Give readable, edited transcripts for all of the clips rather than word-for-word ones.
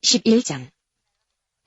11장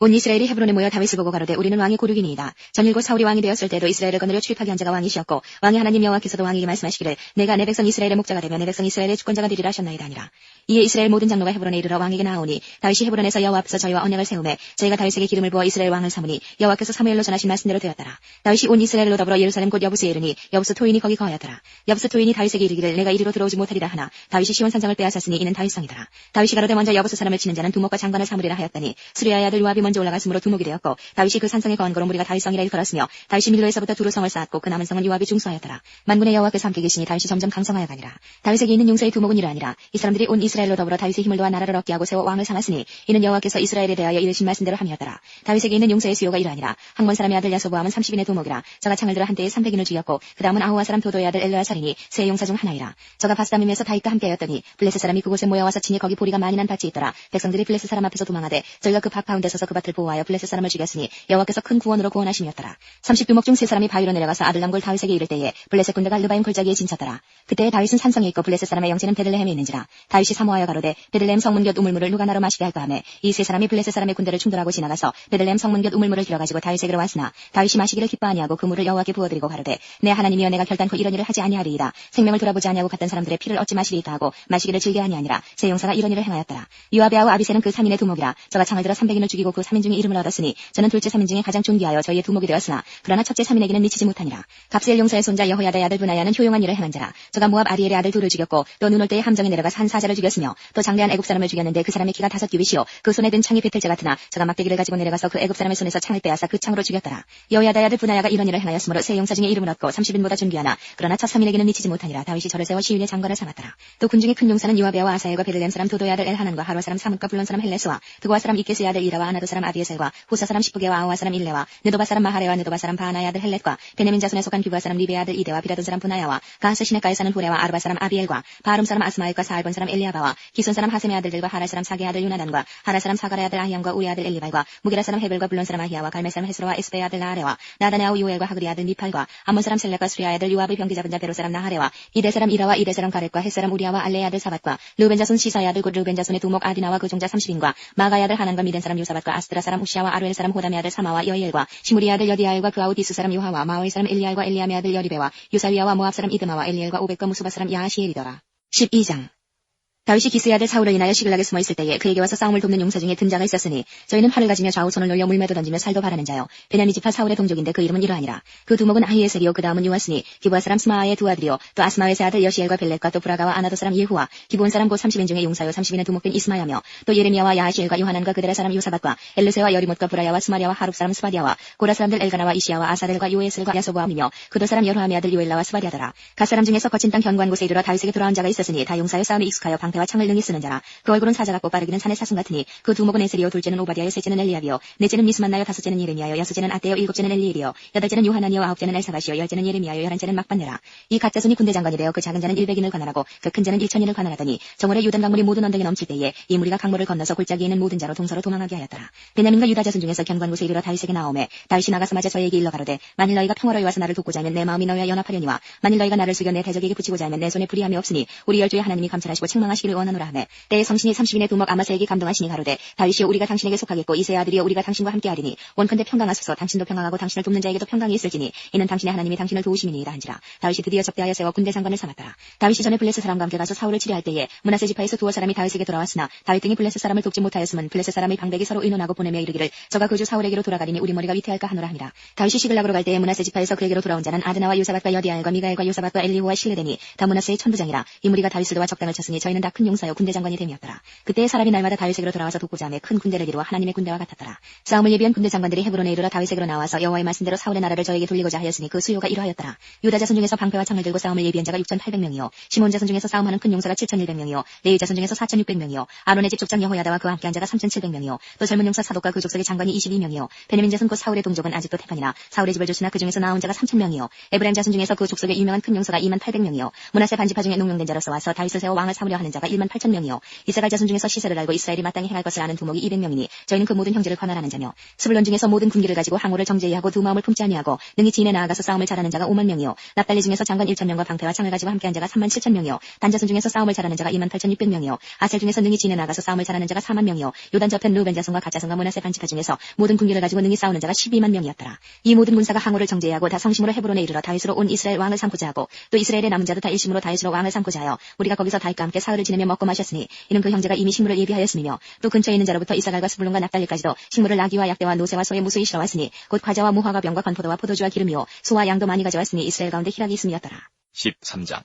온 이스라엘이 헤브론에 모여 다윗을 보고 가로되 우리는 왕의 고륙이니이다. 전일곧 사울이 왕이 되었을 때도 이스라엘을 거느려 출입하게 한 자가 왕이시었고 왕의 하나님 여호와께서도 왕에게 말씀하시기를 내가 내 백성 이스라엘의 목자가 되며 내 백성 이스라엘의 주권자가 되리라 하셨나이다 하니라. 이에 이스라엘 모든 장로가 헤브론에 이르러 왕에게 나아오니 다윗이 헤브론에서 여호와 앞에서 저희와 언약을 세우매 저희가 다윗에게 기름을 부어 이스라엘 왕을 삼으니 여호와께서 사무엘로 전하신 말씀대로 되었더라. 다윗이 온 이스라엘로 더불어 예루살렘 곧 여부스에 이르니 여부스 토인이 거기 거하였더라. 여부스 토인이 다윗에게 이르기를 내가 이리로 들어오지 못하리라 하나 다윗이 시온 산성을 빼앗았으니 이는 다윗성이더라. 다윗이 가로되 먼저 여부스 사람을 치는 자는 두목과 장관을 삼으리라 하였더니 수리아의 아들 요압이 먼저 올라갔으므로 두목이 되었고 다윗이 그 산성에 거한 거로 무리가 다윗성이라 일컬었으며 다윗이 밀로에서부터 두루 성을 쌓았고 그 남은 성은 요압이 중수하였더라. 만군의 여호와께서 함께 계시니 다윗이 점점 강성하여 가니라. 다윗에게 있는 용사의 두목은 이러하니라. 이 사람들이 온 이스라엘로 더불어 다윗의 힘을 도와 나라를 얻게 하고 세워 왕을 삼았으니 이는 여호와께서 이스라엘에 대하여 이르신 말씀대로 함이었더라. 다윗에게 있는 용사의 수요가 이러하니라. 항몬 사람의 아들 야소보암은 30인의 두목이라. 저가 창을 들어 한때에 300인을 죽였고 그 다음은 아호와 사람 도도의 아들 엘르아살이니 세 용사 중 하나이라. 저가 바스다밈에서 다윗과 함께하였더니 블레셋 사람이 그곳에 모여와서 치니 거기 보리가 많이 난 밭이 있더라. 백성들이 블레셋 사람 앞에서 도망하되 저희가 그 밭 가운데 서서 그 밭을 보호하여 블레셋 사람을 죽였으니 여호와께서 큰 구원으로 구원하심이었더라. 30두목 중 세 사람이 바위로 내려가서 아들람굴 다윗에게 이를 때에 블레셋 군대가 르바임 골짜기에 진쳤더라. 그때에 다윗은 산성에 있고 블레셋 사람의 영체는 베들레헴에 있는지라. 다윗이 사모하여 가로되 베들레헴 성문 곁 우물물을 누가 나로 마시게 할까 하매 이 세 사람이 블레셋 사람의 군대를 충돌하고 지나가서 베들레헴 성문 곁 우물물을 길어가지고 다윗에게로 왔으나 다윗이 마시기를 기뻐 아니하고 그 물을 여호와께 부어드리고 가로되 내 하나님이여 내가 결단코 이런 일을 하지 아니하리이다. 생명을 돌아보지 아니하고 갔던 사람들의 피를 어찌 마시리이까 하고 마시기를 즐겨 아니하니라. 세 용사가 이런 일을 행하였더라. 요압의 아우 아비새는 그 3인의 두목이라. 저가 창을 들어 300인을 죽이고 그 3인 중에 이름을 얻었으니 저는 둘째 3인 중에 가장 존귀하여 저희의 두목이 되었으나 그러나 첫째 3인에게는 미치지 못하니라. 갑스엘 용사의 손자 여호야다의 아들 브나야는 효용한 일을 행한 자라. 저가 모압 아리엘의 아들 둘을 죽였고 또 눈 올 때에 함정에 내려가서 한 사자를 죽였으며 또 장대한 애굽 사람을 죽였는데 그 사람의 키가 5규빗이요 그 손에 든 창이 베틀째 같으나 저가 막대기를 가지고 내려가서 그 애굽 사람의 손에서 창을 빼앗아 그 창으로 죽였더라. 여호야다의 아들 브나야가 이런 일을 행하였으므로 세 용사 중에 이름을 얻고 30인보다 존귀하나 그러나 첫 3인에게는 미치지 못하니라. 다윗이 저를 세워 시위의 장관을 삼았더라. 또 군중의 큰 용사는 요압과 아사엘과 베들레헴 사람 도도의 아들 엘하난과 하루 사람 사뭇과 블론 사람 헬레스와 드고와 사람 이케스의 아들 이라와 아나도 사람 아비에셀과 후사 사람 시프게와 아호와 사람 일레와 느도바 사람 마하레와 느도바 사람 바하나의 아들 헬렛과 베냐민 자손에 속한 기브아 사람 리베의 아들 이데와 비라돈 사람 분하야와 가하스 시내가에 사는 후레와 아르바 사람 아비엘과 바하름 사람 아스마엘과 사알본 사람 엘리아바와 기손 사람 하셈의 아들들과 하라 사람 사게의 아들 유나단과 하라 사람 사가라의 아들 아히암과 우리 아들 엘리발과 무게라 사람 헤벨과 블론 사람 아히야와 갈멜 사람 헤스로와 에스베의 아들 나아레와 나단의 아우 요엘과 하그리의 아들 미팔과 암몬 사람 셀렉과 수리아의 아들 요압의 병기 잡은 자 베로 사람 나하레와 이데 사람 이라와 이데 사람 가렛과 헷 사람 우리아와 알레의 아들 사밧과 르벤 자손 시사의 아들 곧 르벤 자손의 두목 아디나와 그 종자 30인과 마가의 아들 하난과 미덴 사람 요사밧과 아스드라 사람 우시아와 아루엘 사람 호담의 아들 사마와 여이엘과 시무리의 아들 여디아엘과 그 아우 디스 사람 요하와 마오의 사람 엘리알과 엘리암의 아들 여리베와 유사위아와 모압 사람 이드마와 엘리엘과 오백과 무수바 사람 야하시엘이더라. 12장 다윗이 기스의 아들 사울을 인하여 시글락에 숨어 있을 때에 그에게 와서 싸움을 돕는 용사 중에 든 자가 있었으니 저희는 활을 가지며 좌우 손을 놀려 물매도 던지며 살도 바라는 자요. 베냐민 지파 사울의 동족인데 그 이름은 이러하니라. 그 두목은 아히에셀이요 그 다음은 요아스니 기브아 사람 스마아의 두 아들이요 또 아스마웨스의 아들 여시엘과 벨렛과 또 브라가와 아나도 사람 예후와 기브온 사람 곧 30인 중에 용사요 30인의 두목된 이스마야며 또 예레미야와 야하시엘과 요하난과 그들의 사람 요사밧과 엘르세와 여리못과 브라야와 스마리아와 하룹 사람 스바디아와 고라 사람들 엘가나와 이시야와 아사델과 요에셀과 야소보암이며 그도 사람 여로함의 아들 요엘라와 스바디아더라. 갓 사람 중에서 거친 땅 견고한 곳에 이르러 다윗에게 돌아온 자가 있었으니 다 용사의 싸움에 익숙하여 방패와 창을 능히 쓰는 자라. 그 얼굴은 사자 같고 빠르기는 산의 사슴 같으니 그 두목은 에셀이요 둘째는 오바디아요 셋째는 엘리압이요 넷째는 미스만나요 다섯째는 예레미야요 여섯째는 아떼요 일곱째는 엘리엘이요 여덟째는 요하나니요 아홉째는 엘사가시요 열째는 예레미야요 열한째는 막반네라. 이 갓 자손이 군대 장관이 되어 그 작은 자는 100인을 관할하고 그 큰 자는 1000인을 관할하더니 정월에 유단 강물이 모든 언덕에 넘칠 때에 이 무리가 강물을 건너서 골짜기에 있는 모든 자로 동서로 도망하게 하였더라. 베냐민과 유다 자손 중에서 견고한 곳에 이르러 다윗에게 나오매 다윗이 나가서 맞아 저에게 일러 가로되 만일 너희가 평화로이 와서 나를 돕고자 하면 내 마음이 너희와 연합하려니와 만일 너희가 나를 숙여 내 대적에게 붙이고자 하면 내 손에 불의함이 없으니 우리 열조의 하나님이 감찰하시고 책망하시기를 원하노라 하매 때에 성신이 30인의 두목 아마사에게 감동하시니 가로되 다윗이여 우리가 당신에게 속하겠고 이세의 아들이여 우리가 당신과 함께하리니 원컨대 평강하소서. 당신도 평강하고 당신을 돕는 자에게도 평강이 있을지니 이는 당신의 하나님이 당신을 도우심이니이다 한지라. 다윗이 드디어 적대하여 세워 군대 장관을 삼았더라. 다윗이 전에 블레셋 사람과 함께 가서 사울을 치려할 때에 므낫세 지파에서 두어 사람이 다윗에게 돌아왔으나 다윗 등이 블레셋 사람을 돕지 못하였음은 블레셋 사람의 방백이 서로 의논하고 보내며 이르기를 저가 그 주 사울에게로 돌아가리니 우리 머리가 위태할까 하노라 하니라. 다윗이 시글락으로 갈 때에 므낫세 지파에서 그에게로 돌아온 자는 아드나와 요사밧과 여디아엘과 미가엘과 요사밧과 엘리후와 실레데니 다 므낫세의 천부장이라. 이 무리가 다윗을 도와 적당을 쳤으니 저희는 다 큰 용사요 군대 장관이 됨이었더라. 그때의 사람이 날마다 다윗에게로 돌아와서 돕고자 하며 큰 군대를 이루어 하나님의 군대와 같았더라. 싸움을 예비한 군대 장관들이 헤브론에 이르러 다윗에게로 나와서 여호와의 말씀대로 사울의 나라를 저에게 돌리고자 하였으니 그 수요가 이러하였더라. 유다 자손 중에서 방패와 창을 들고 싸움을 예비한 자가 6,800명이요 시몬 자손 중에서 싸움하는 큰 용사가 7,100명이요 레위 자손 중에서 4,600명이요 아론의 집 족장 여호야다와 그와 함께한 자가 3,700명이요 또 젊은 용사 사독과 그 족속의 장관이 22명이요 베냐민 자손 곧 사울의 동족은 아직도 태판이나 사울의 집을 조치나 그 중에서 나온 자가 3,000명이요 에브라임 자손 중에서 그 족속의 유명한 큰 용사가 28,000명이요 므낫세 반지파 중에 농명된 자로서 와서 다윗을 세워 왕을 삼으려 하는 자 자가 18,000명이요. 이사갈 자손 중에서 시세를 알고 이스라엘이 마땅히 행할 것을 아는 두목이 200명이니 저희는 그 모든 형제를 관할하는 자며 스불론 중에서 모든 군기를 가지고 항우를 정죄하고 두 마음을 품지 아니하고 능히 지인에 나아가서 싸움을 잘하는 자가 5만 명이요. 납달리 중에서 장관 1,000명과 방패와 창을 가지고 함께한 자가 37,000명이요. 단 자손 중에서 싸움을 잘하는 자가 28,600명이요. 아셀 중에서 능히 지인에 나아가서 싸움을 잘하는 자가 4만 명이요. 요단 저편 루벤 자손과 갓 자손과 므낫세 반지파 중에서 모든 군기를 가지고 능히 싸우는 자가 12만 명이었더라. 이 모든 군사가 항우를 정죄하고 다 성심으로 헤브론에 이르러 다윗으로 온 이스라엘 왕을 삼고자 하고 또 이스라엘의 남은 자도 다 일심으로 다윗으로 왕을 삼고자 하여 우리가 거기서 다윗과 함께 사흘을 지내며 먹고 마셨으니 이는 그 형제가 이미 식물을 예비하였음이며 또 근처에 있는 자로부터 이사갈과 스불론과 납달리까지도 식물을 나귀와 약대와 노새와 소의 무수히 실어왔으니 곧 과자와 무화과 병과 건포도와 포도주와 기름이요 소와 양도 많이 가져왔으니 이스라엘 가운데 희락이 있음이었더라. 13장.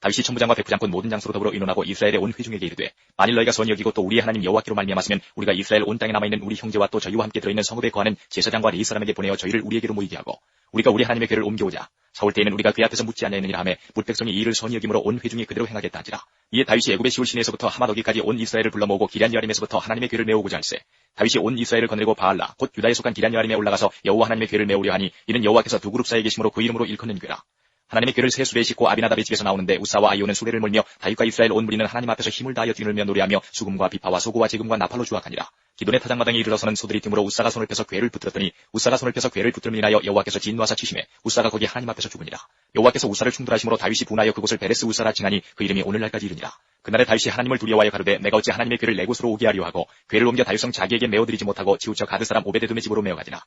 다윗이 천부장과 백부장꾼 모든 장수로 더불어 의논하고 이스라엘의 온 회중에게 이르되 만일 너희가 선히 여기고 또 우리의 하나님 여호와께로 말미암았으면 우리가 이스라엘 온 땅에 남아있는 우리 형제와 또 저희와 함께 들어있는 성읍에 거하는 제사장과 레위 사람에게 보내어 저희를 우리에게로 모이게 하고 우리가 우리 하나님의 궤를 옮겨오자 사올 때에는 우리가 그 앞에서 묻지 아니하느니라 하매 뭇 백성이 이 일을 선히 여김으로 온 회중이 그대로 행하겠다 하지라. 이에 다윗이 애굽의 시울 시내에서부터 하마더기까지 온 이스라엘을 불러 모으고 기럇 여아림에서부터 하나님의 궤를 메우고자 할세. 다윗이 온 이스라엘을 거느리고 바알라 곧 유다에 속한 기럇 여아림에 올라가서 여호와 하나님의 궤를 메우려 하니 이는 여호와께서 두 그룹 사이에 계심으로 그 이름으로 일컫는 궤라. 하나님의 궤를 새 수레에 싣고 아비나답의 집에서 나오는데 우사와 아이오는 수레를 몰며 다윗과 이스라엘 온 무리는 하나님 앞에서 힘을 다하여 뛰놀며 노래하며 수금과 비파와 소고와 제금과 나팔로 주악하니라. 기돈의 타작마당에 이르러서는 소들이 틈으로 우사가 손을 펴서 궤를 붙들었더니 우사가 손을 펴서 궤를 붙들음을 인하여 여호와께서 진노하사 치심에 우사가 거기 하나님 앞에서 죽으니라. 여호와께서 우사를 충돌하심으로 다윗이 분하여 그곳을 베레스 우사라 칭하니 그 이름이 오늘날까지 이르니라. 그날에 다윗이 하나님을 두려워하여 가로되 내가 어찌 하나님의 궤를 내 곳으로 오게 하려 하고 궤를 옮겨 다윗성 자기에게 메어드리지 못하고 치우쳐 가드 사람 오베데돔의 집으로 메어가지나.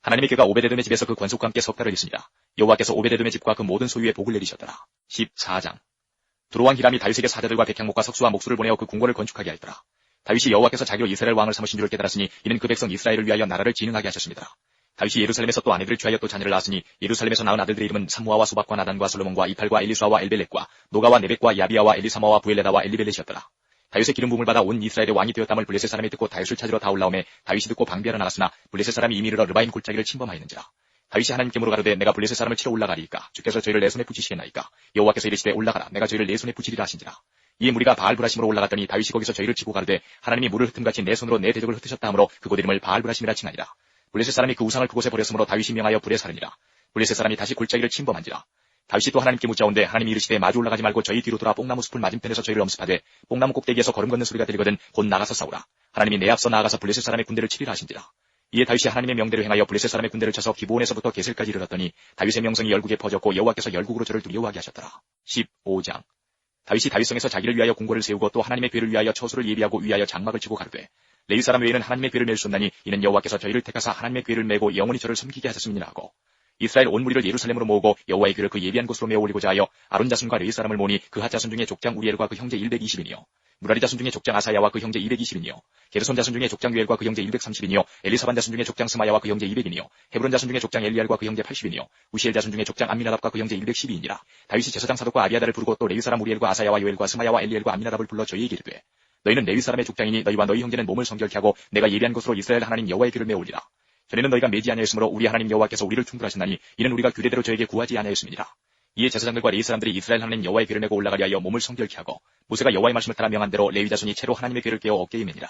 하나님의 궤가 오베데돔의 집에서 그 권속과 함께 석 달을 있으니라. 여호와께서 오베데돔의 집과 그 모든 소유에 복을 내리셨더라. 14장. 두로왕 히람이 다윗에게 사자들과 백향목과 석수와 목수를 보내어 그 궁궐을 건축하게 하였더라. 다윗이 여호와께서 자기로 이스라엘 왕을 삼으신 줄을 깨달았으니 이는 그 백성 이스라엘을 위하여 나라를 진흥하게 하셨습니다. 다윗이 예루살렘에서 또 아내들을 취하여 또 자녀를 낳았으니 예루살렘에서 낳은 아들들의 이름은 삼무아와 소박과 나단과 솔로몬과 이팔과 엘리수아와 엘벨렛과 노가와 네벡과 야비아와 엘리사마와 부엘레다와 엘리벨렛이었더라. 다윗의 기름 부음을 받아 온 이스라엘의 왕이 되었다을 블레셋 사람이 듣고 다윗을 찾으러 다 올라오매 다윗이 듣고 방비하러 나갔으나 블레셋 사람이 이미 이르러 르바임 골짜기를 침범하였는지라. 다윗이 하나님께 물어 가로되 내가 블레셋 사람을 치러 올라가리이까 주께서 저희를 내 손에 붙이시겠나이까. 여호와께서 이르시되 올라가라 내가 저희를 내 손에 붙이리라 하신지라. 이에 무리가 바알브라심으로 올라갔더니 다윗이 거기서 저희를 치고 가로되 하나님이 물을 흩음같이 내 손으로 내 대적을 흩으셨다 하므로 그곳 이름을 바알브라심이라 칭하니라. 블레셋 사람이 그 우상을 그곳에 버렸으므로 다윗이 명하여 불에 사르니라. 블레셋 사람이 다시 골짜기를 침범한지라. 다윗이 또 하나님께 묻자온데 하나님이 이르시되 마주 올라가지 말고 저희 뒤로 돌아 뽕나무 숲을 맞은편에서 저희를 엄습하되 뽕나무 꼭대기에서 걸음 걷는 소리가 들리거든 곧 나가서 싸우라. 하나님이 내 앞서 나아가서 블레셋 사람의 군대를 치리라 하신지라. 이에 다윗이 하나님의 명대로 행하여 블레셋 사람의 군대를 쳐서 기브온에서부터 게셀까지 이르렀더니 다윗의 명성이 열국에 퍼졌고 여호와께서 열국으로 저를 두려워하게 하셨더라. 15장. 다윗이 다윗성에서 자기를 위하여 궁궐을 세우고 또 하나님의 궤를 위하여 처소를 예비하고 위하여 장막을 치고 가로되 레위 사람 외에는 하나님의 궤를 맬 수 없나니 이는 여호와께서 저희를 택하사 하나님의 궤를 메고 영원히 저를 섬기게 하셨음이니라 하고 이스라엘 온 무리를 예루살렘으로 모으고 여호와의 궤를 그 예비한 곳으로 메어 올리고자 하여 아론 자손과 레위 사람을 모으니 그 핫 자손 중에 족장 우리엘과 그 형제 120인이요 무라리 자손 중에 족장 아사야와 그 형제 220인이요 게르손 자손 중에 족장 유엘과 그 형제 130인이요 엘리사반 자손 중에 족장 스마야와 그 형제 200인이요 헤브론 자손 중에 족장 엘리알과 그 형제 80인이요 우시엘 자손 중에 족장 암미나답과 그 형제 112인이라. 다윗이 제사장 사독과 아비아다를 부르고 또 레위 사람 우리엘과 아사야와 요엘과 스마야와 엘리엘과 암미나답을 불러 저희에게 이르되 너희는 레위 사람의 족장이니 너희와 너희 형제는 몸을 성결케 하고 내가 예비한 곳으로 이스라엘 하나님 여호와의 궤를 메어 올리라. 전에는 너희가 매지 아니하였으므로 우리 하나님 여호와께서 우리를 충돌하셨나니 이는 우리가 규례대로 저에게 구하지 아니하였음이니라. 이에 제사장들과 레위 사람들이 이스라엘 하나님 여호와의 궤를 메고 올라가려 하여 몸을 성결케 하고 모세가 여호와의 말씀을 따라 명한 대로 레위 자손이 채로 하나님의 궤를 깨어 어깨에 매니라.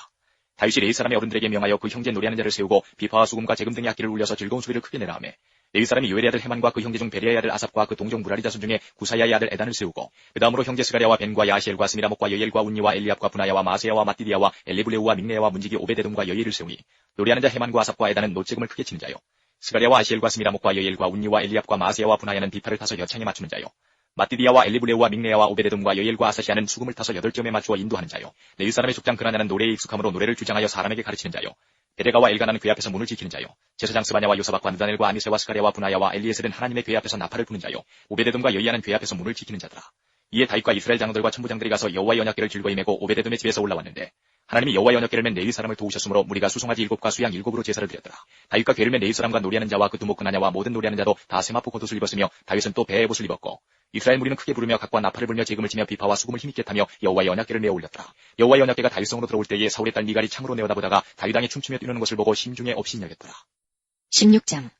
다윗이 레위 사람의 어른들에게 명하여 그 형제 노래하는 자를 세우고 비파와 수금과 제금 등의 악기를 울려서 즐거운 소리를 크게 내라 하매 레위 사람이 요엘의 아들 헤만과 그 형제 중 베리아의 아들 아삽과 그 동종 무라리 자손 중에 구사야의 아들 에단을 세우고 그 다음으로 형제 스가랴와 벤과 야시엘과 스미라목과 여엘과 운니와 엘리압과 분하야와 마세야와 마띠디아와 엘리블레우와 믹네야와 문지기 오베데돔과 여엘을 세우니 노래하는 자 헤만과 아삽과 에단은 노재금을 크게 치는 자요 스가랴와 아시엘과 스미라목과 여엘과 운니와 엘리압과 마세야와 분하야는 비파를 타서 여창에 맞추는 자요 마띠디아와 엘리블레우와 믹네야와 오베데돔과 여엘과 아사시아는 수금을 타서 8점에 맞추어 인도하는 자요 레위 사람의 족장 그나냐는 노래에 익숙함으로 노래를 주장하여 사람에게 가르치는 자요 베데가와 엘가나는 궤 앞에서 문을 지키는 자요 제사장 스바냐와 요사박과 느다넬과 아미세와 스가랴와 분하야와 엘리에셀은 하나님의 궤 앞에서 나팔을 부는 자요 오베데돔과 여이아는 궤 앞에서 문을 지키는 자더라. 이에 다윗과 이스라엘 장로들과 천부장들이 가서 여호와의 언약궤를 즐거이 메고 오베데돔의 집에서 올라왔는데 하나님이 여호와의 언약궤를 맨 레위 사람을 도우셨으므로 무리가 수송아지 7과 수양 7으로 제사를 드렸더라. 다윗과 궤를 맨 레위 사람과 노래하는 자와 그 두목 그나냐와 모든 노래하는 자도 다 세마포 겉옷을 입었으며 다윗은 또 배의 옷을 입었고 이스라엘 무리는 크게 부르며 각과 나팔을 불며 제금을 치며 비파와 수금을 힘있게 타며 여호와의 언약궤를 메어 올렸더라. 여호와의 언약궤가 다윗성으로 들어올 때에 사울의 딸 미갈이 창으로 내어다보다가 다윗 왕이 춤추며 뛰는 것을 보고 심중에 업신여겼더라. 16장.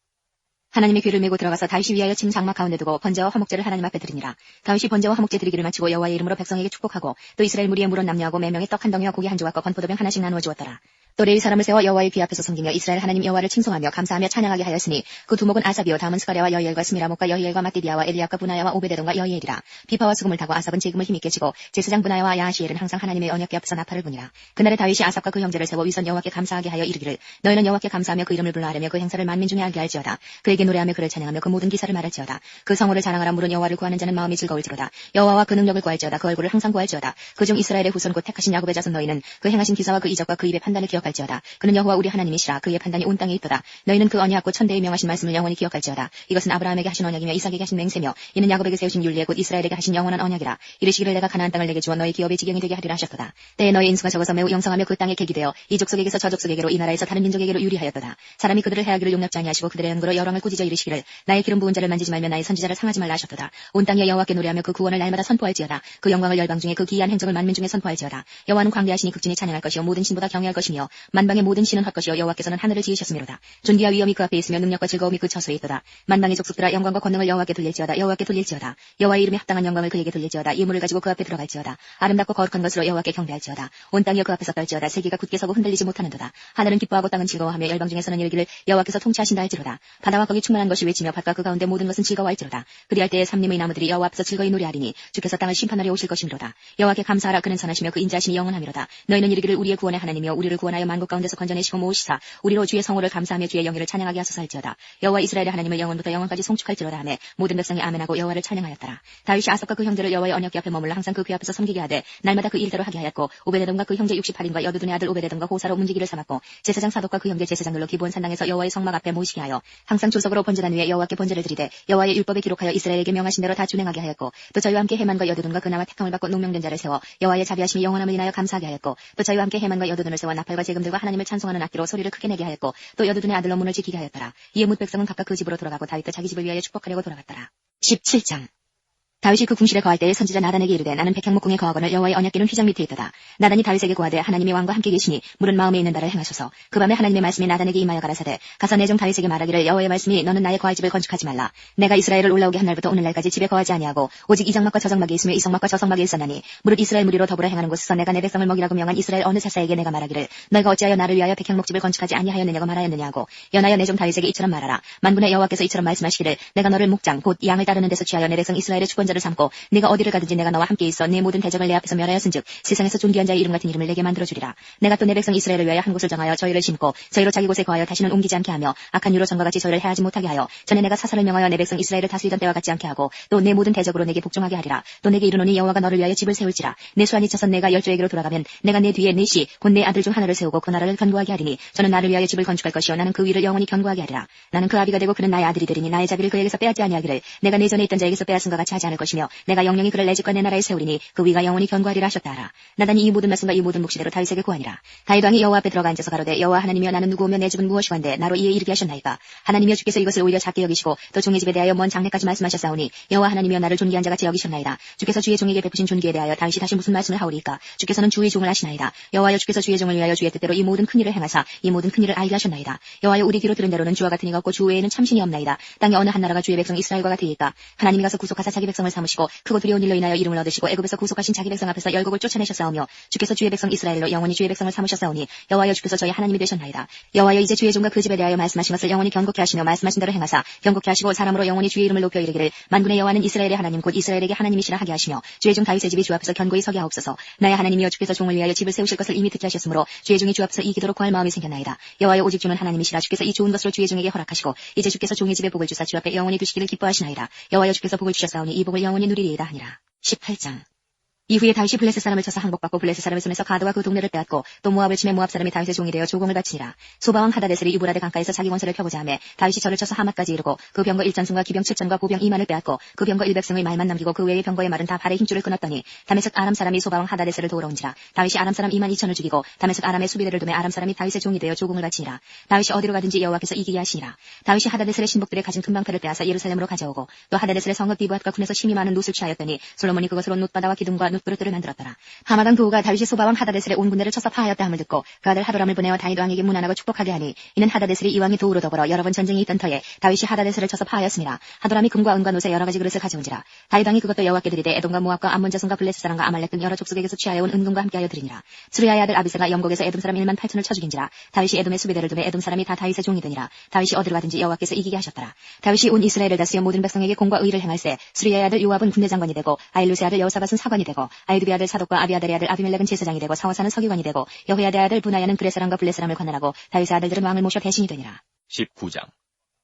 하나님의 궤를 메고 들어가서 다윗이 위하여 친 장막 가운데 두고 번제와 화목제를 하나님 앞에 드리니라. 다윗이 번제와 화목제 드리기를 마치고 여호와의 이름으로 백성에게 축복하고 또 이스라엘 무리의 물은 남녀하고 매명의 떡 한 덩이와 고기 한 조각과 건포도병 하나씩 나누어 주었더라. 또 레위 사람을 세워 여호와의 귀 앞에서 섬기며 이스라엘 하나님 여호와를 칭송하며 감사하며 찬양하게 하였으니 그 두목은 아삽이요 다음은 스가랴와 여히엘과 스미라목과 여히엘과 마띠디아와 엘리압과 부나야와 오베데돔과 여히엘이라. 비파와 수금을 타고 아삽은 재금을 힘있게 치고 제사장 부나야와 야하시엘은 항상 하나님의 언약궤 앞에서 나팔을 부니라. 그날에 다윗이 아삽과 그 형제를 세워 위선 여호와께 감사하게 하여 이르기를 너희는 여호와께 감사하며 그 이름을 불러하려며 그 행사를 만민 중에 알게 할지어다. 그에게 노래하며 그를 찬양하며 그 모든 기사를 말할지어다. 그 성호를 자랑하라. 물은 여호와를 구하는 자는 마음이 즐거울지로다. 여호와와 그 능력을 구할지어다. 그 얼굴을 항상 구할지어다. 그중 이스라엘의 후손 곧 택하신 야곱의 자손 너희는 그 행하신 기사와 그 이적과 그 입의 판단을 기억할지어다. 그는 여호와 우리 하나님이시라. 그의 판단이 온 땅에 있도다. 너희는 그 언약과 천대에 명하신 말씀을 영원히 기억할지어다. 이것은 아브라함에게 하신 언약이며 이삭에게 하신 맹세며 이는 야곱에게 세우신 율례 곧 이스라엘에게 하신 영원한 언약이라. 이르시기를 내가 가나안 땅을 내게 주어 너희 기업의 지경이 되게 하리라 하셨도다. 때에 너희 인수가 적어서 매우 영성하며 그 땅에 객이 되어 이 족속에게서 저 족속에게로 이 나라에서 다른 민족에게로 유리하였도다. 사람이 그들을 해하기를 용납지 아니하시고 그들의 연고로 여랑을 꾸짖어 이르시기를 나의 기름 부은 자를 만지지 말며 나의 선지자를 상하지 말라 하셨도다. 온 땅에 여호와께 노래하며 그 구원을 날마다 선포할지어다. 그 영광을 열방 중에 그 기이한 행적을 만민 중에 선포할지어다. 여호와는 광대하시니 극진히 찬양할 것이요 모든 신보다 경외할 것이며 만방의 모든 신은 헛것이요 여호와께서는 하늘을 지으셨음이로다. 존귀와 위엄이 그 앞에 있으며 능력과 즐거움이 그 처소에 있도다. 만방의 족속들아 영광과 권능을 여호와께 돌릴지어다. 여호와께 돌릴지어다. 여호와의 이름에 합당한 영광을 그에게 돌릴지어다. 예물을 가지고 그 앞에 들어갈지어다. 아름답고 거룩한 것으로 여호와께 경배할지어다. 온 땅이여 그 앞에서 떨지어다. 세계가 굳게 서고 흔들리지 못하는도다. 하늘은 기뻐하고 땅은 즐거워하며 열방 중에서는 이르기를 여호와께서 통치하신다 할지로다. 바다와 거기 충만한 것이 외치며 밭과 그 가운데 모든 것은 즐거워할지로다. 그리할 때에 삼림의 나무들이 여호와 앞에서 즐거이 노래하리니 주께서 땅을 심판하려 오실 것이미로다. 여호와께 감사하라. 그는 선하시며 그 인자하심이 영원하미로다. 너희는 이르기를 우리의 구원의 하나님이여 우리를 구원하여 만국 가운데서 건져내시고 모으시사 우리로 주의 성호를 감사하며 주의 영예를 찬양하게 하소서 할지어다. 여호와 이스라엘의 하나님을 영원부터 영원까지 송축할지로다 하매 모든 백성이 아멘하고 여호와를 찬양하였더라. 다윗이 아삽과 그 형제를 여호와의 언약궤 앞에 머물러 항상 그 귀 앞에서 섬기게 하되 날마다 그 일대로 하게 하였고 오베데돔과 그 형제 68인과 여두둔의 아들 오베데돔과 호사로 문지기를 삼았고 제사장 사독과 그 형제 제사장들로 기브온 산당에서 여호와의 성막 앞에 모이시게 하여 항상 조석으로 번제단 위에 여호와께 번제를 드리되 여호와의 율법에 기록하여 이스라엘에게 명하신 대로 다 준행하게 하였고 또 저희와 함께 헤만과 여두둔과 그나마 택함을 받고 농명된 자를 세워 여호와의 자비하심이 영원함을 인하여 감사하게 하였고 또 저희와 함께 헤만과 여두둔을 세워 나팔과 제금들과 하나님을 찬송하는 악기로 소리를 크게 내게 하였고 또 여두둔의 아들로 문을 지키게 하였더라. 이에 뭇 백성은 각각 그 집으로 돌아가고 다윗도 자기 집을 위하여 축복하려고 돌아갔더라. 17장 다윗이 그 궁실에 거할 때에 선지자 나단에게 이르되 나는 백향목궁에 거하거늘 여호와의 언약궤는 휘장 밑에 있도다. 나단이 다윗에게 고하되 하나님이 왕과 함께 계시니 물은 마음에 있는 바를 행하소서. 그 밤에 하나님의 말씀이 나단에게 임하여 가라사대 가서 내 종 다윗에게 말하기를 여호와의 말씀이 너는 나의 거할 집을 건축하지 말라. 내가 이스라엘을 올라오게 한 날부터 오늘날까지 집에 거하지 아니하고 오직 이 장막과 저 장막이 있으며 이 성막과 저 성막이 있었나니 무릇 이스라엘 무리로 더불어 행하는 곳에서 내가 내 백성을 먹이라고 명한 이스라엘 어느 사사에게 내가 말하기를 너희가 어찌하여 나를 위하여 백향목집을 건축하지 아니하였느냐고 말하였느냐고 연하여 내 종 다윗에게 이처럼 말하라. 만군의 여호와께서 이처럼 말씀하시기를 내가 너를 목장 곧 양을 따르는 데서 취하여 내 백성 이스라엘의 주권자를 삼고 네가 어디를 가든지 내가 너와 함께 있어 네 모든 대적을 내 앞에서 멸하였은즉 세상에서 존귀한 자의 이름 같은 이름을 내게 만들어주리라. 내가 또 내 백성 이스라엘을 위하여 한 곳을 정하여 저희를 심고 저희로 자기 곳에 거하여 다시는 옮기지 않게 하며 악한 유로 전과 같이 저희를 해하지 못하게 하여 전에 내가 사사를 명하여 내 백성 이스라엘을 다스리던 때와 같지 않게 하고 또 내 모든 대적으로 내게 복종하게 하리라. 또 내게 이르노니 여호와가 너를 위하여 집을 세울지라. 내 수완이 차서 내가 열조에게로 돌아가면 내가 내 뒤에 넷이 곧 내 아들 중 하나를 세우고 그 나라를 견고하게 하리니 저는 나를 위하여 집을 건축할 것이요 나는 그 위를 영원히 견고하게 하리라. 나는 그 아비가 되고 그는 나의 아들이 되리니 나의 자비를 그에게서 빼앗지 아니하기를 내가 내 전에 있던 자에게서 빼앗은것 같이 하지 않을 것이며 내가 영영히 그를 내 집과 내 나라에 세우리니 그 위가 영원히 견고하리라 하셨다 하라. 나단이 이 모든 말씀과 이 모든 묵시대로 다윗에게 고하니라. 다윗 왕이 여호와 앞에 들어가 앉아서 가로되 여호와 하나님이여 나는 누구오며 내 집은 무엇이건대 나로 이에 이르게 하셨나이까. 하나님이여 주께서 이것을 오히려 작게 여기시고 또 종의 집에 대하여 먼 장래까지 말씀하셨사오니 여호와 하나님이여 나를 존귀한 자같이 여기셨나이다. 주께서 주의 종에게 베푸신 존귀에 대하여 다윗이 다시 무슨 말씀을 하오리까. 주께서는 주의 종을 아시나이다. 여호와여 주께서 주의 종을 위하여 주의 뜻대로 이 모든 큰 일을 행하사 이 모든 큰 일을 알게 하셨나이다. 여호와여 우리 귀로 들은 대로는 주와 같은 이가 없고 주 외에는 참신이 없나이다. 땅에 어느 한 나라가 주의 백성 이스라엘과 같으리까. 하나님이 가서 구속하사 자기 백성을 삼으시고 크고 두려운 일로 인하여 이름을 얻으시고 애굽에서 구속하신 자기 백성 앞에서 열국을 쫓아내셨사오며 주께서 주의 백성 이스라엘로 영원히 주의 백성을 삼으셨사오니 여호와여 주께서 저희 하나님이 되셨나이다. 여호와여 이제 주의 종과 그 집에 대하여 말씀하신 것을 영원히 견고케 하시며 말씀하신 대로 행하사 견고케 하시고 사람으로 영원히 주의 이름을 높여 이르기를 만군의 여호와는 이스라엘의 하나님 곧 이스라엘에게 하나님이시라 하게 하시며 주의 종 다윗의 집이 주 앞에서 견고히 서게 하옵소서. 나의 하나님이여 주께서 종을 위하여 집을 세우실 것을 이미 듣게 하셨으므로 주의 종이 주 앞에서 이 기도로 구할 마음이 생겼나이다. 여호와여 오직 주는 하나님이시라. 주께서 이 좋은 것으로 주의 종에게 허락하시고 이제 주께서 종의 집에 복을 주사 주 앞에 영원히 두시기를 기뻐하시나이다. 여호와여 주께서 복을 주셨사오니 이 복을 영원히 누리리이다 하니라. 18장 이후에 다윗이 블레셋 사람을 쳐서 항복받고 블레셋 사람의 손에서 가드와 그 동네를 빼앗고 또 모압을 치매 모압 사람이 다윗의 종이 되어 조공을 바치니라. 소바왕 하다데셀이 유브라데 강가에서 자기 원세를 펴고자 하매 다윗이 저를 쳐서 하맛까지 이르고 그 병거 1전승과 기병 7전과 보병 2만을 빼앗고 그 병거 100승의 말만 남기고 그 외의 병거의 말은 다 발의 힘줄을 끊었더니 다메섹 아람 사람이 소바왕 하다데셀을 도우러 온지라. 다윗이 아람 사람 2만 2천을 죽이고 다메섹 아람의 수비대를 두매 아람 사람이 다윗의 종이 되어 조공을 바치니라. 다윗이 어디로 가든지 여호와께서 이기게 하시니라. 다윗이 하다데셀의 신복들의 가진 큰 방패를 빼앗아 예루살렘으로 가져오고 또 하다데셀의 성읍 디브앗과 군에서 심이 많은 놋을 취하였더니 솔로몬이 그것으로 놋바다와 기둥과 눕부르뜨를 만들었더라. 하마당 도우가 다윗이 소바왕 하다데셀의 온 군대를 쳐서 파하였다 함을 듣고 그 아들 하도람을 보내어 다윗 왕에게 문안하고 축복하게 하니 이는 하다데셀이 이왕이 도우로 더불어 여러 번 전쟁이 있던 터에 다윗이 하다데셀을 쳐서 파하였습니다. 하도람이 금과 은과 노새 여러 가지 그릇을 가져온지라. 다윗 왕이 그것도 여호와께 드리되 에돔과 모압과 암몬 자손과 블레셋 사람과 아말렉 등 여러 족속에게서 취하여 온 은금과 함께하여 드리니라. 스루야의 아들 아비새가 영곡에서 에돔 사람 1만 8천을 쳐 죽인지라. 다윗이 에돔의 수비대를 두매 에돔 사람이 다 다윗의 종이 되니라. 다윗이 어디로 가든지 여호와께서 이기게 하셨더라. 다윗이 온 이스라엘을 다스려 모든 백성에게 공과 의를 행할세. 스루야의 아들 요압은 군대 장관이 되고 아일루스의 아들 여호사밧은 사관이 되고 아이두비의 아들 사독과 아비아델의 아들 아비멜렉은 제사장이 되고 사워사는 서기관이 되고 여호야다의 아들 분하야는 그레 사람과 블레 사람을 관할하고 다윗의 아들들은 왕을 모셔 대신이 되니라. 19장.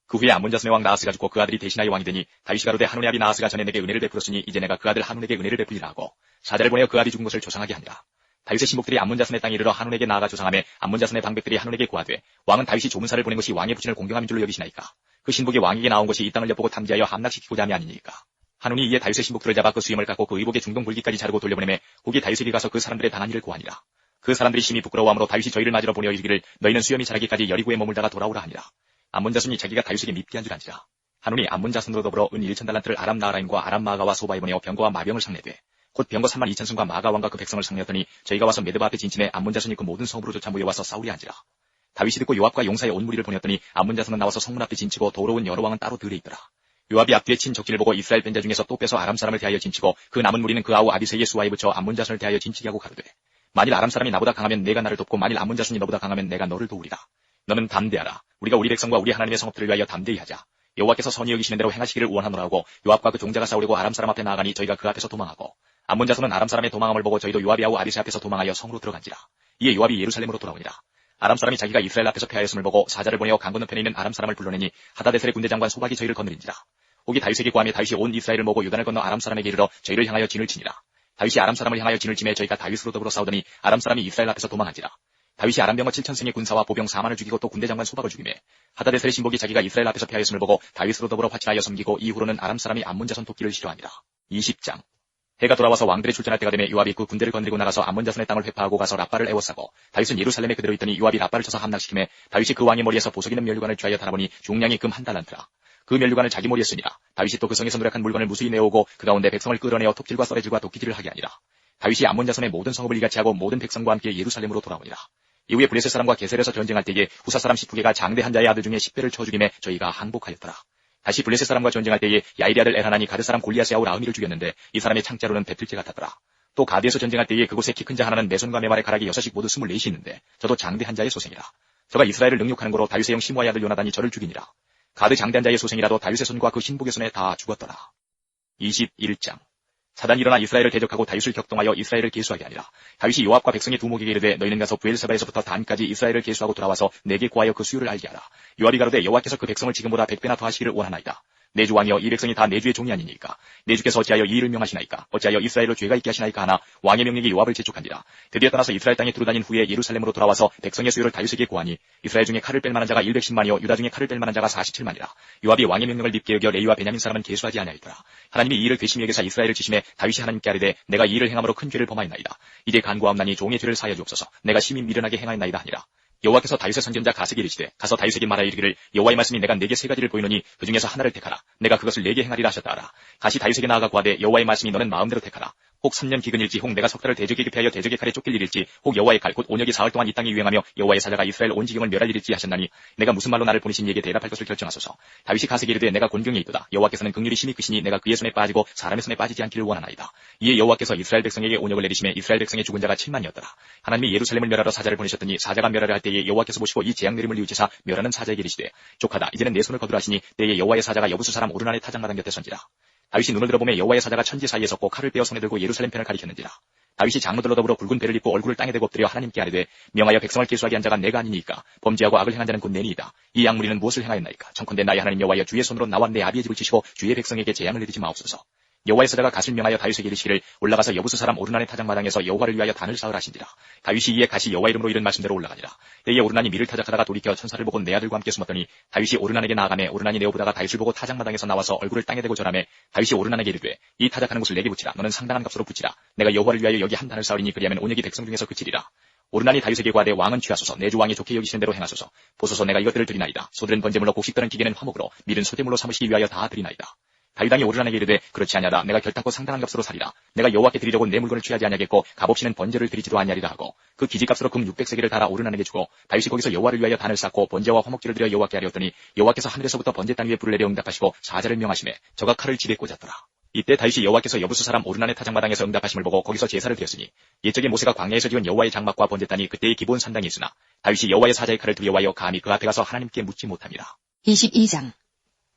그 후에 암몬 자손의 왕 나하스가 죽고 그 아들이 대신하여 왕이 되니 다윗이 가로되 하논의 아비 나하스가 전에 내게 은혜를 베풀었으니 이제 내가 그 아들 하논에게 은혜를 베풀리라 하고 사자를 보내어 그 아비 죽은 것을 조상하게 하니라. 다윗의 신복들이 암몬 자손의 땅에 이르러 하논에게 나아가 조상하며 암몬 자손의 방백들이 하논에게 고하되 왕은 다윗이 조문사를 보낸 것이 왕의 부친을 공경함인 줄로 여기시나이까. 그 신복이 왕에게 나온 것이 이 땅을 엿보고 탐지하여 함락시키고자 함이 아니니까. 하논이 이에 다윗의 신복들을 잡아 그 수염을 깎고 그 의복의 중동 불기까지 자르고 돌려보내매 후기 다윗에게 가서 그 사람들의 당한 일을 고하니라. 그 사람들이 심히 부끄러워하므로 다윗이 저희를 맞으러 보내어 이르기를 너희는 수염이 자라기까지 여리고에 머물다가 돌아오라 하니라. 암몬 자손이 자기가 다윗에게 밉게 한 줄 안지라. 하논이 암몬 자손으로 더불어 은 1,000달란트를 아람 나하라임과 아람 마아가와 소바에 보내어 병거와 마병을 상례되 곧 병거 32,000승과 마아가 왕과 그 백성을 상례하더니 저희가 와서 메드바 앞에 진침해 암몬 자손이 그 모든 성읍으로 쫓아 모여와서 싸우려 한지라. 다윗이 듣고 요압과 용사의 온 무리를 보냈더니 암몬 자손은 나와서 성문 앞에 진치고 도로온 여러 왕은 따로 들에 있더라. 요압이 앞뒤에 친 적진을 보고 이스라엘 벤자 중에서 또 빼서 아람 사람을 대하여 진치고 그 남은 무리는 그 아우 아비새의 수하에 붙여 암몬 자손을 대하여 진치게 하고 가로되 만일 아람 사람이 나보다 강하면 내가 나를 돕고 만일 암몬 자손이 너보다 강하면 내가 너를 도우리라. 너는 담대하라. 우리가 우리 백성과 우리 하나님의 성읍들을 위하여 담대히 하자. 여호와께서 선히 여기시는 대로 행하시기를 원하노라 하고 요압과 그 종자가 싸우려고 아람 사람 앞에 나아가니 저희가 그 앞에서 도망하고 암몬 자손은 아람 사람의 도망함을 보고 저희도 요압이 아우 아비새 앞에서 도망하여 성으로 들어간지라. 이에 요압이 예루살렘으로 돌아오니라. 아람 사람이 자기가 이스라엘 앞에서 패하였음을 보고 사자를 보내어 강 건너편에 있는 아람 사람을 불러내니 하다데셀의 군대 장관 소박이 저희를 거느린지라. 혹이 다윗에게 구하며 다윗이 온 이스라엘을 모고 요단을 건너 아람 사람에게 이르러 저희를 향하여 진을 치니라. 다윗이 아람 사람을 향하여 진을 치매 저희가 다윗으로 더불어 싸우더니 아람 사람이 이스라엘 앞에서 도망한지라. 다윗이 아람 병거 7,000승의 군사와 보병 4만을 죽이고 또 군대 장관 소박을 죽이매 하다데셀의 신복이 자기가 이스라엘 앞에서 패하였음을 보고 다윗으로 더불어 화친하여 섬기고 이후로는 아람 사람이 암몬 자손 돕기를 싫어하니라. 20장. 해가 돌아와서 왕들이 출전할 때가 되매 요압이 그 군대를 건드리고 나가서 암몬 자손의 땅을 회파하고 가서 라빠를 애워싸고 다윗은 예루살렘에 그대로 있더니 요압이 라빠를 쳐서 함락시키매 다윗이 그 왕의 머리에서 보석 있는 면류관을 취하여 달아보니 중량이 금 1달란트라. 그 면류관을 자기 머리에 쓰니라. 다윗이 또 그 성에서 노력한 물건을 무수히 내오고 그 가운데 백성을 끌어내어 톱질과 썰애질과 도끼질을 하게 하니라. 다윗이 암몬 자손의 모든 성읍을 이같이 하고 모든 백성과 함께 예루살렘으로 돌아오니라. 이후에 블레셋 사람과 게셀에서 전쟁할 때에 후사 사람 시프게가 장대한 자의 아들 중에 10배를 쳐 죽임에 저희가 항복하였더라. 다시 블레셋 사람과 전쟁할 때에 야일의 아들 엘하나니 가드 사람 골리앗의 아우 라흐미를 죽였는데 이 사람의 창자로는 배틀재 같았더라. 또 가드에서 전쟁할 때에 그곳에 키 큰 자 하나는 매손과 매발의 가락이 6씩 모두 24이 있는데 저도 장대한 자의 소생이라. 저가 이스라엘을 능욕하는 거로 다윗의 형 시므아의 아들 요나단이 저를 죽이니라. 가드 장대한 자의 소생이라도 다윗의 손과 그 신복의 손에 다 죽었더라. 21장. 사단이 일어나 이스라엘을 대적하고 다윗을 격동하여 이스라엘을 계수하게 하니라. 다윗이 요압과 백성의 두목에게 이르되 너희는 가서 부엘세바에서부터 단까지 이스라엘을 계수하고 돌아와서 내게 구하여 그 수요를 알게 하라. 요압이 가로되 여호와께서 그 백성을 지금보다 100배나 더하시기를 원하나이다. 내 주 왕이여 이 백성이 다 내 주의 종이 아니니까. 내 주께서 어찌하여 이 일을 명하시나이까. 어찌하여 이스라엘로 죄가 있게 하시나이까 하나 왕의 명령이 요압을 재촉한지라. 드디어 떠나서 이스라엘 땅에 두루다닌 후에 예루살렘으로 돌아와서 백성의 수요를 다윗에게 구하니 이스라엘 중에 칼을 뺄 만한 자가 110만이요 유다 중에 칼을 뺄 만한 자가 47만이라. 요압이 왕의 명령을 밉게 여겨 레위와 베냐민 사람은 계수하지 아니하였더라. 하나님이 이 일을 괘씸히 여기사 이스라엘을 치심해 다윗이 하나님께 아뢰되 내가 이 일을 행함으로 큰 죄를 범하였나이다. 이제 간구하옵나니 종의 죄를 사하여 주옵소서. 내가 심히 미련하게 행하였나이다 하니라. 여호와께서 다윗의 선지자 가세게 이르시되 가서 다윗에게 말하여 이르기를 여호와의 말씀이 내가 네게 세 가지를 보이노니 그 중에서 하나를 택하라. 내가 그것을 네게 행하리라 하셨다 하라. 다시 다윗에게 나아가 구하되 여호와의 말씀이 너는 마음대로 택하라. 혹 3년 기근일지 혹 내가 석 달을 대적에게 패하여 대적의 칼에 쫓길 일일지 혹 여호와의 칼 곧 온역이 사흘 동안 이 땅에 유행하며 여호와의 사자가 이스라엘 온 지경을 멸할 일일지 하셨나니 내가 무슨 말로 나를 보내신 이에게 대답할 것을 결정하소서. 다윗이 가세게 이르되 내가 곤경에 있도다. 여호와께서는 긍휼이 심히 크시니 내가 그의 손에 빠지고 사람의 손에 빠지지 않기를 원하나이다. 이에 여호와께서 이스라엘 백성에게 온역을 내리심에 이스라엘 백성의 죽은 자가 7만이었더라. 하나님이 예루살렘을 멸하러 사자를 보내셨더니 사자가 멸하려 할 때에 여호와께서 보시고 이 재앙 내림을 뉘우치사 멸하는 사자에게 이르시되 족하다 이제는 내 손을 거두라 하시니 때에 여호와의 사자가 여부수 사람 오르난의 타작마당 곁에 선지라. 다윗이 눈을 들어보매 여호와의 사자가 천지 사이에 섰고 칼을 빼어 손에 들고 예루살렘 편을 가리켰는지라. 다윗이 장로들로 더불어 굵은 배를 입고 얼굴을 땅에 대고 엎드려 하나님께 아뢰되 명하여 백성을 계수하게 한 자가 내가 아니니까 범죄하고 악을 행한 자는 곧 내니이다. 이 양무리는 무엇을 행하였나이까. 청컨대 나의 하나님 여호와여 주의 손으로 나와 내 아비의 집을 치시고 주의 백성에게 재앙을 내리지 마옵소서. 여호와의 사자가 갓을 명하여 다윗에게 이르시기를 올라가서 여부수 사람 오르난의 타작마당에서 여호와를 위하여 단을 쌓으라 하신지라. 다윗이 이에 갓이 여호와 이름으로 이른 말씀대로 올라가니라. 때에 오르난이 미를 타작하다가 돌이켜 천사를 보고 내 아들과 함께 숨었더니 다윗이 오르난에게 나아가매 오르난이 내어보다가 다윗을 보고 타작마당에서 나와서 얼굴을 땅에 대고 절하매 다윗이 오르난에게 이르되 이 타작하는 곳을 내게 붙이라. 너는 상당한 값으로 붙이라. 내가 여호와를 위하여 여기 한 단을 쌓으리니 그리하면 온역이 백성 중에서 그치리라. 오르난이 다윗에게 구하되 왕은 취하소서. 내 주 왕이 좋게 여기시는 대로 행하소서. 보소서 내가 이것들을 드리나이다. 소들은 번제물로 곡식들은 기계는 화목으로 밀은 소제물로 삼으시기 위하여 다 드리나이다. 다윗 왕이 오르나에게 이르되 그렇지 아니하다. 내가 결단코 상당한 값으로 사리라. 내가 여호와께 드리려고 내 물건을 취하지 아니하겠고 값없이는 번제를 드리지도 아니하리라 하고 그 기지값으로 금 600세겔을 달아 오르나에게 주고 다윗이 거기서 여호와를 위하여 단을 쌓고 번제와 화목제를 드려 여호와께 하려더니 여호와께서 하늘에서부터 번제 단 위에 불을 내려 응답하시고 사자를 명하시매 저가 칼을 지대 꽂았더라. 이때 다윗이 여호와께서 여부수 사람 오르난의 타작마당에서 응답하심을 보고 거기서 제사를 드렸으니 옛적에 모세가 광야에서 지은 여호와의 장막과 번제단이 그때의 기본 산당이 있으나 다윗이 여호와의 사자의 칼을 두려워하여 감히 그 앞에 가서 하나님께 묻지 못함이라. 22장.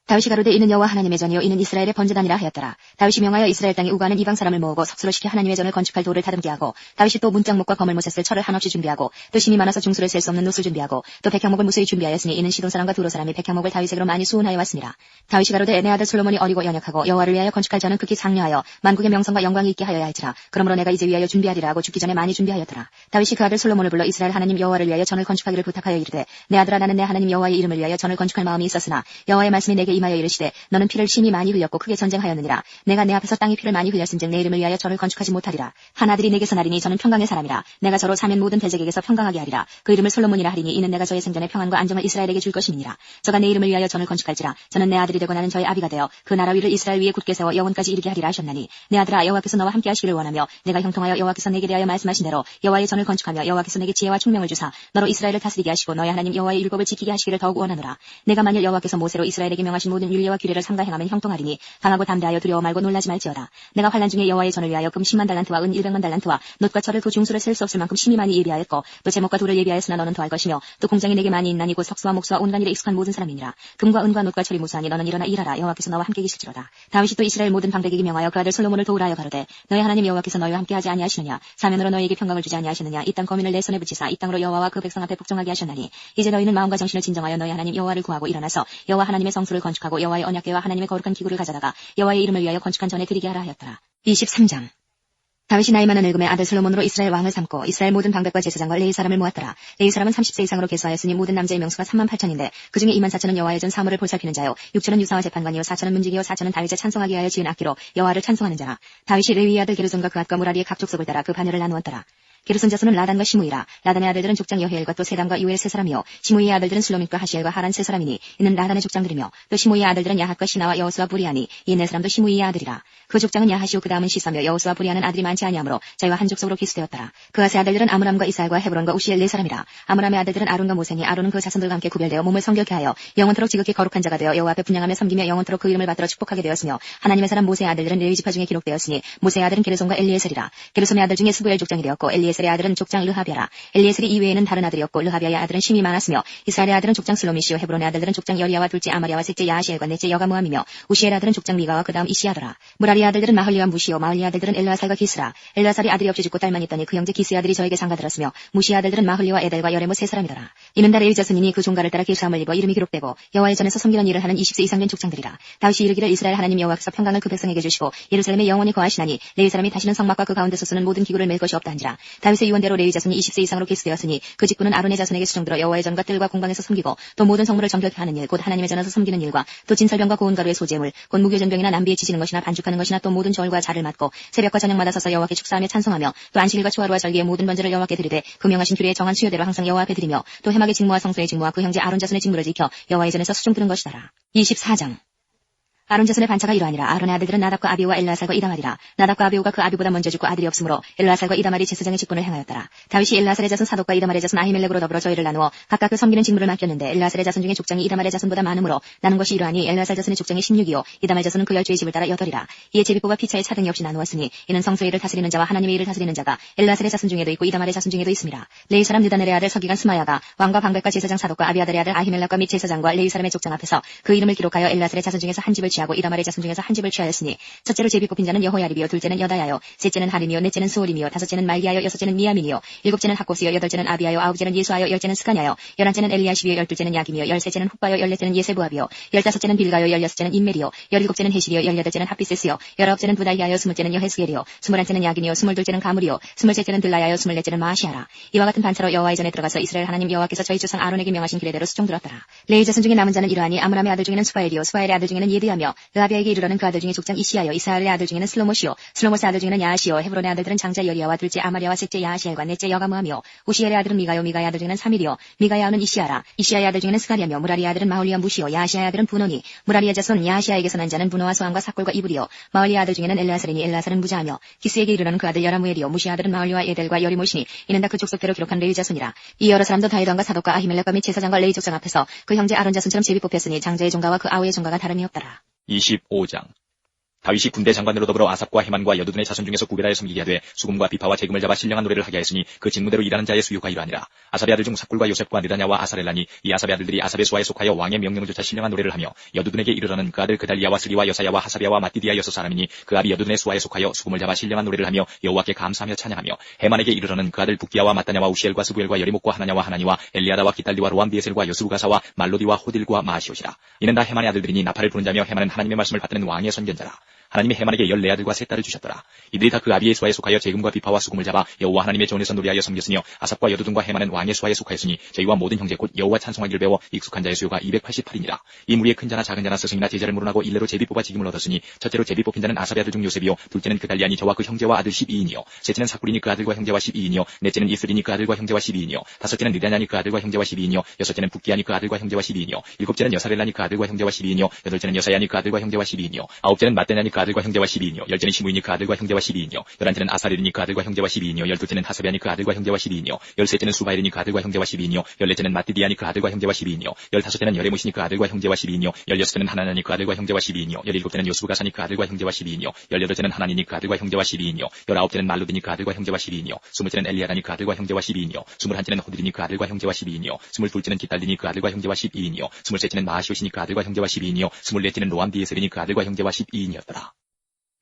다윗이 가로되 이는 여호와 하나님의 전이요 이는 이스라엘의 번제단이라 하였더라. 다윗이 명하여 이스라엘 땅에 우고하는 이방 사람을 모으고 석수로 시켜 하나님의 전을 건축할 돌을 다듬게 하고 다윗이 또 문짝목과 거물못에 쓸 철을 한없이 준비하고 또 심이 많아서 중수를 셀 수 없는 놋을 준비하고 또 백향목을 무수히 준비하였으니 이는 시돈 사람과 두로 사람이 백향목을 다윗에게로 많이 수운하여 왔습니다. 다윗이 가로되 내 아들 솔로몬이 어리고 연약하고 여호와를 위하여 건축할 전은 극히 장려하여 만국의 명성과 영광이 있게 하여야 할지라. 그러므로 내가 이제 위하여 준비하리라 하고 죽기 전에 많이 준비하였더라. 다윗이 그 아들 솔로몬을 불러 이스라엘 하나님 여호와를 위하여 전을 건축하기를 부탁하여 이르되 내 아들아 나는 내 하나님 여호와의 이름을 위하여 전을 건축할 마음이 있었으나 여호와의 말씀이 내게 임하여 이르시되 너는 피를 심히 많이 흘렸고 크게 전쟁하였느니라. 내가 내 앞에서 땅이 피를 많이 흘렸은즉 내 이름을 위하여 저를 건축하지 못하리라. 한 아들이 내게서 나리니 저는 평강의 사람이라. 내가 저로 사면 모든 대적에게서 평강하게 하리라. 그 이름을 솔로몬이라 하리니 이는 내가 저의 생전에 평안과 안정을 이스라엘에게 줄 것임이니라. 저가 내 이름을 위하여 전을 건축할지라. 저는 내 아들이 되고 나는 저의 아비가 되어 그 나라 위를 이스라엘 위에 굳게 세워 영원까지 이르게 하리라 하셨나니 내 아들아 여호와께서 너와 함께 하시기를 원하며 내가 형통하여 여호와께서 내게 대하여 말씀하신 대로 여호와의 전을 건축하며 여호와께서 내게 지혜와 총명을 주사 너로 이스라엘을 다스리게 하시고 너의 하나님 여호와의 율법을 지키게 하시기를 더욱 원하노라. 내가 만일 여호와께서 모세로 이스라엘에게 명하신 모든 율례와 규례를 삼가 행하면 형통하리니 강하고 담대하여 두려워 말고 놀라지 말지어다. 내가 환난 중에 여호와의 전을 위하여 금 10만 달란트와 은 100만 달란트와 놋과 철을 그 중수를 셀 수 없을 만큼 심히 많이 예비하였고 또 제목과 돌을 예비하였으나 너는 더할 것이며 또 공장이 내게 많이 있나니 곧 석수와 목수와 온갖 일에 익숙한 모든 사람이니라. 금과 은과 놋과 철이 무수하니 너는 일어나 일하라. 여호와께서 너와 함께 계실지로다. 다윗이 또 이스라엘 모든 방백에게 명하여 그 아들 솔로몬을 도우라 하여 가로되 너희 하나님 여호와께서 너희와 함께하지 아니하시느냐. 사면으로 너희에게 평강을 주지 아니하시느냐. 이 땅 거민을 내 손에 붙이사 이 땅으로 여호와와 그 백성 앞에 복종하게 하셨나니 이제 너희는 마음과 정신을 진정하여 너희 하나님 여호와를 구하고 일어나서 여호와 하나님의 성수를 건축하고 여호와의 언약궤와 하나님의 거룩한 기구를 가져다가 여호와의 이름을 위하여 건축한 전에 드리게 하라 하였더라. 23장. 다윗이 나이 많은 늙음에 아들 솔로몬으로 이스라엘 왕을 삼고 이스라엘 모든 방백과 제사장과 레위 사람을 모았더라. 레위 사람은 30세 이상으로 계수하였으니 모든 남자의 명수가 38,000인데 그중에 24,000은 여호와의 전 사물을 볼살피는 자요 6,000은 유사와 재판관이요 4,000은 문지기요 4,000은 다윗을 찬송하게 하여 지은 악기로 여호와를 찬송하는 자라. 다윗이 레위의 아들 게르손과 그앗과 무라리의 각 족속을 따라 그 반열을 나누었더라. 게르손 자손은 라단과 시므이라. 라단의 아들들은 족장 여헤엘과 또 세담과 이후엘 세 사람이요 시므이의 아들들은 슬로밋과 하시엘과 하란 세 사람이니 이는 라단의 족장들이며 또 시므이의 아들들은 야핫과 시나와 여호수와 부리아니 이 네 사람도 시므이의 아들이라. 그 족장은 야하시오 그 다음은 시사며 여호수와 부리아는 아들이 많지 아니하므로 자기와 한 족속으로 기수되었더라. 그아스의 아들들은 아므람과 이스할과 헤브론과 우시엘 네 사람이라. 아므람의 아들들은 아론과 모세니 아론은 그 자손들과 함께 구별되어 몸을 성결케 하여 영원토록 지극히 거룩한 자가 되어 여호와 앞에 분양하며 섬기며 영원토록 그 이름을 받들어 축복하게 되었으며 하나님의 사람 모세의 아들들은 레위 지파 중에 기록되었으니 모세의 아들은 게르손과 엘리에셀이라. 게르손의 아들 중에 스부엘 족장이 되었고 엘리에셀의 아들은 족장 르하비아라. 엘리에셀이 이외에는 다른 아들이었고 르하비아의 아들은 심이 많았으며 이스라엘의 아들은 족장 슬로미시오 헤브론의 아들들은 족장 여리야와 둘째 아마리아와 셋째 야하시엘과 넷째 여가무함이며 우시엘 아들은 족장 미가와 그다음 이시하더라. 무라리의 아들들은 마흘리와 무시오 마흘리의 아들들은 엘르아살과 기스라. 엘르아살이 아들이 없이 죽고 딸만 있더니 그 형제 기스의 아들이 저에게 상가들었으며 무시의 아들들은 마흘리와 에델과 여레모 세 사람이더라. 이는 다 레위 자손이니 그 종가를 따라 기수함을 입어 이름이 기록되고 여호와의 전에서 섬기는 일을 하는 20세 이상 된 족장들이라. 다윗이 이르기를 이스라엘 하나님 여호와께서 평강을 그 백성에게 주시고 예루살렘에 영원히 거하시나니 레위 사람이 다시는 성막과 그 가운데 소수는 모든 기구를 맬 것이 없다한지라. 다윗의 유언대로 레위 자손이 20세 이상으로 기수되었으니 그 직분은 아론의 자손에게 수종들어 여호와의 전과 뜰과 공방에서 섬기고 또 모든 성물을 정결케 하는 일 곧 하나님의 전에서 섬기는 일과 또 진설병과 고운 가루의 소재물 곧 무교전병이나 남비에 지지는 것이나 반죽하는 것이나 또 모든 절과 자를 맡고 새벽과 저녁마다 서서 여호와께 축사하며 찬송하며 또 안식일과 초하루와 절기의 모든 번제를 여호와께 드리되 그 명하신 규례의 정한 수요대로 항상 여호와 앞에 드리며 또 해막의 직무와 성소의 직무와 그 형제 아론 자손의 직무를 지켜 여호와의 전에서 수종 들은 것이더라. 24장. 아론 자손의 반차가 이러하니라. 아론의 아들들은 나답과 아비오와 엘르아살과 이다말이라. 나답과 아비오가 그 아비보다 먼저 죽고 아들이 없으므로 엘르아살과 이다말이 제사장의 직분을 행하였더라. 다윗이 엘르아살의 자손 사독과 이다말의 자손 아히멜렉으로 더불어 저희를 나누어 각각 그 섬기는 직무를 맡겼는데 엘르아살의 자손 중에 족장이 이다말의 자손보다 많으므로 나눈 것이 이러하니 엘르아살 자손의 족장이 16이요 이다말 자손은 그 열주의 집을 따라 8이라. 이에 제비뽑아 피차에 차등이 없이 나누었으니 이는 성소의 일을 다스리는 자와 하나님의 일을 다스리는 자가 엘르아살의 자손 중에도 있고 이다말의 자손 중에도 있습니다. 레위 사람 느다넬의 아들 서기관 스마야가 왕과 방백과 제사장 사독과 아비아달의 아들 아히멜렉과 및 제사장과 레위 사람의 족장 앞에서 그 이름을 기록하여 엘르아살의 자손 중에서 한 집을 취하고 이다말의 자손 중에서 한 집을 취하였으니 첫째로 제비 뽑힌 자는 여호야립이요 둘째는 여다야요 셋째는 하림이요 넷째는 스올임이요 다섯째는 말기야요 여섯째는 미야민이요 일곱째는 하코스요 여덟째는 아비야요 아홉째는 예수아요 열째는 스가냐요 열한째는 엘리야십이요 열둘째는 야김이요 열셋째는 훅바요 열넷째는 예세부압이요 열다섯째는 빌가요 열여섯째는 인멜이요 열일곱째는 헤실이요 열여덟째는 하피세스요 열아홉째는 부달야요 스물째는 여헤스겔이요 스물한째는 야긴이요 스물둘째는 가물이요 스물셋째는 들라야요 스물넷째는 마시아라. 이와 같은 반차로 여호와의 전에 들어가서 이스라엘 하나님 여호와께서 저희 조상 아론에게 명하신 규례대로 수종 들었더라. 레위 자손 중에 남은 자는 이러하니 아므람의 아들 중에는 수바엘이요 수바엘의 아들 중에는 예드야며 부하며 의아비아에게 이르러는 그 아들 중에 족장 이시야요. 이스라엘의 아들 중에는 슬로모시요. 슬로모스 아들 중에는 야하시요. 헤브론의 아들들은 장자 여리야와 둘째 아마리아와 셋째 야하시엘과 넷째 여가무하며 우시엘의 아들은 미가요. 미가의 아들 중에는 사밀이요. 미가의 아우는 이시야라. 이시야의 아들 중에는 스가리아며 무라리의 아들은 마홀리와 무시요. 야하시아의 아들은 부노니 무라리의 자손 야하시아에게서 난 자는 부노와 소함과 사골과 이불이요. 마홀리의 아들 중에는 엘라사리니 엘라살은 부자하며 기스에게 이르러는 그 아들 여라무엘이요. 무시의 아들은 마홀리와 에델과 여리모시니 이는 다 그 족속대로 기록한 레위 자손이라. 이 여러 사람도 다윗왕과 사독과 아히멜렉과 및 제사장과 레위 족장 앞에서 그 형제 아론 자손처럼 제비 뽑혔으니 장자의 종가와 그 아우의 종가가 다름이 없더라. 25장. 다윗이 군대 장관으로 더불어 아삽과 헤만과 여두둔의 자손 중에서 구별하여 섬기게 하되 수금과 비파와 재금을 잡아 신령한 노래를 하게 하였으니 그 직무대로 일하는 자의 수요가 이러하니라. 아삽의 아들 중 삭굴과 요셉과 느다냐와 아사렐라니 이 아삽의 아들들이 아삽의 수하에 속하여 왕의 명령을 쫓아 신령한 노래를 하며 여두둔에게 이르러는 그 아들 그달리아와 스리와 여사야와 하사비아와 마띠디아 여섯 사람이니 그 아비 여두둔의 수하에 속하여 수금을 잡아 신령한 노래를 하며 여호와께 감사하며 찬양하며 헤만에게 이르러는 그 아들 북기야와 마따냐와 우시엘과 스부엘과 여리목과 하나냐와 하나니와 엘리아다와 기달리와 로암비에셀과 여스루가사와 말로디와 호딜과 마시옷이라. 이는 다 헤만의 아들들이니 나팔을 부는 자며 헤만은 하나님의 말씀을 받드는 왕의 선견자라. 하나님이 헤만에게 14아들과 3딸을 주셨더라. 이들이 다 그 아비의 수하에 속하여 재금과 비파와 수금을 잡아 여호와 하나님의 전에서 노래하여 섬겼으며 아삽과 여두둔과 헤만은 왕의 수하에 속하였으니 저희와 모든 형제 곧 여호와 찬송하기를 배워 익숙한 자의 수요가 288이니라. 이 무리의 큰 자나 작은 자나 스승이나 제자를 물어나고 일례로 제비 뽑아 직임을 얻었으니 첫째로 제비 뽑힌 자는 아삽의 아들 중 요셉이요 둘째는 그달리아니 저와 그 형제와 아들 12인이요 셋째는 사쿠리니 그 아들과 형제와 12인이요 넷째는 이스리니 그 아들과 형제와 12인이요 다섯째는 느다냐니 그 아들과 형제와 12인이요 여섯째는 북기아니 그 아들과 형제와 12인이요 일곱째는 여사렐라니 그 아들과 형제와 12인이요 여덟째는 여사야니 그 아들과 형제와 12인이요 아홉째는 마떼냐니 그 아들과 형제와 12인이요 열째는 시므이니 그 아들과 형제와 12인이요 열한째는 아사렐이니 그 아들과 형제와 12인이요 열둘째는 하사비아니 그 아들과 형제와 12인이요 열셋째는 수바엘이니 그 아들과 형제와 12인이요 열넷째는 마띠디아니 그 아들과 형제와 12인이요 열다섯째는 여레무시니 그 아들과 형제와 12인이요 열여섯째는 하나냐니 그 아들과 형제와 12인이요 열일곱째는 요스부가사니 그 아들과 형제와 12인이요 열여덟째는 하나니니 그 아들과 형제와 12인이요 열아홉째는 말루드니 그 아들과 형제와 12인이요 스물째는 엘리아다니 그 아들과 형제와 12인이요 스물한째는 호딜이니 그 아들과 형제와 12인이요 스물둘째는 기달리니 그 아들과 형제와 12인이요 스물셋째는 마시오시니 그 아들과 형제와 12인이요 스물넷째는 로암디에셀이니 그 아들과 형제와 12인이었더라.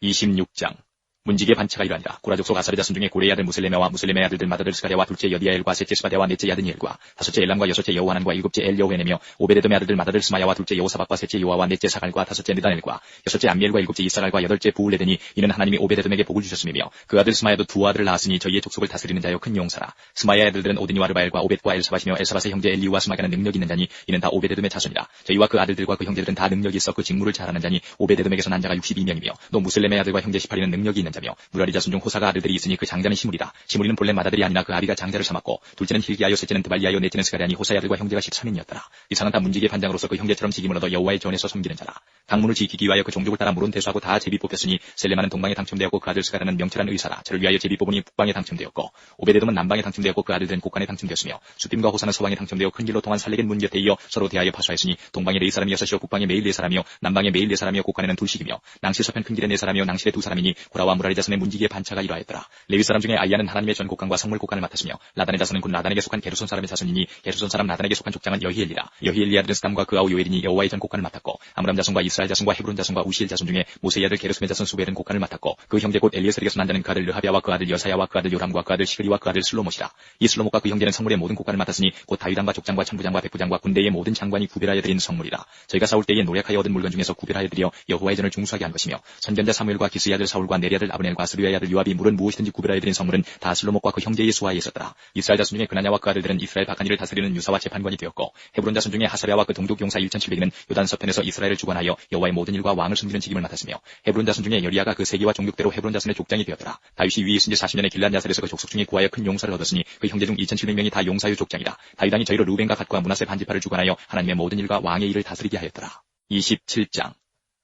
26장. 문지기의 반차가 이러하니라. 고라 족속 아삽의 자손 중에 고레의 아들 무슬레메와 무슬레메의 아들들 마다들 스가랴와 둘째 여디야엘과 셋째 스바데와 넷째 야드니엘과 다섯째 엘람과 여섯째 여호하난과 일곱째 엘여호에네며 오베데돔의 아들들 마다들 스마야와 둘째 여호사박과 셋째 요아와 넷째 사갈과 다섯째 느다넬과 여섯째 암미엘과 일곱째 이사갈과 여덟째 부울레드니 이는 하나님이 오베데돔에게 복을 주셨음이며 그 아들 스마야도 두 아들을 낳았으니 저희의 족속을 다스리는 자여 큰 용사라. 스마야의 아들들은 오드니와 르바엘과 오벳과 엘사밧이며 엘사밧의 형제 엘리우와 스마가는 능력 있는 자니 이는 다 오베데돔의 자손이라. 저희와 그 아들들과 그 형제들은 다 능력이 있어 그 직무를 잘하는 자니 오베데돔에게서 난 자가 62명이며 또 무슬레메의 아들과 형제 18이는 능력이 있는 자며 무라리 자손 중 호사가 아들들이 있으니 그 장자는 시므리다. 시므리는 본래 마다들이 아니나 그 아비가 장자를 삼았고 둘째는 힐기야요 셋째는 드발리야요 넷째는 스가랴니 호사의 아들과 형제가 13인이었더라. 이상은 다 문지기의 반장으로서 그 형제처럼 직임을 얻어 여호와의 전에서 섬기는 자라. 강문을 지키기 위하여 그 종족을 따라 물은 대수하고 다 제비 뽑혔으니 셀레마는 동방에 당첨되었고 그 아들 스가랴는 명철한 의사라. 저를 위하여 제비 뽑으니 북방에 당첨되었고 오베데돔은 남방에 당첨되었고 그 아들들은 곡간에 당첨되었으며 수빔과 호사는 서방에 당첨되어 큰 길로 통한 살레겐 문 곁에 이어 서로 대하여 파수하였으니 동방에 4사람이 6이요 북방에 매일 4사람이요 남방에 매일 4사람이요 곡간에는 둘씩이며 낭실 서편 큰 길에 4사람이요 낭실에 2사람이니 고라와 무라리 자손의 문지기의 반차가 이러하였더라. 레위 사람 중에 아이야는 하나님의 전 곡간과 성물 곡간을 맡았으며 라단의 자손은 곧 라단에게 속한 게르손 사람의 자손이니 게르손 사람 라단에게 속한 족장은 여히엘리라. 여히엘리 아들은 스담과 그 아우 요엘이니 여호와의 전 곡간을 맡았고 아므람 자손과 이스라엘 자손과 헤브론 자손과 우시엘 자손 중에 모세의 아들 게르솜의 자손 수벨은 곡간을 맡았고 그 형제 곧 엘리에셀에게서 난 자는 그 아들 르하비아와 그 아들 여사야와 그 아들 요람과 그 아들 시그리와 그 아들 슬로못이라. 이 슬로못과 그 형제는 성물의 모든 곡간을 맡았으니 곧 다윗왕과 족장과 천부장과 백부장과 군대의 모든 장관이 구별하여 드린 성물이라. 저희가 싸울 때에 노력하여 얻은 물건 중에서 구별하여 드려 여호와의 전을 중수하게 한 것이며 선견자 사무엘과 기스의 아들 사울과 네리 아들 아브넬과 스루야의 아들 요압이 물은 무엇이든지 구별하여 드린 성물은 다 슬로목과 그 형제의 수하에 있었더라. 이스라엘 자손 중에 그나냐와 그 아들들은 이스라엘 바가니를 다스리는 유사와 재판관이 되었고 헤브론 자손 중에 하사랴와 그 동족 용사 1700인은 요단 서편에서 이스라엘을 주관하여 여호와의 모든 일과 왕을 섬기는 직임을 맡았으며 헤브론 자손 중에 여리야가 그 세기와 종족대로 헤브론 자손의 족장이 되었더라. 다윗이 위에 있은 지 40년에 길란 야살에서 그 족속 중에 구하여 큰 용사를 얻었으니 그 형제 중 2700명이 다 용사유 족장이다. 다윗왕이 저희로 루벤과 갓과 므낫세 반지파를 주관하여 하나님의 모든 일과 왕의 일을 다스리게 하였더라. 27장.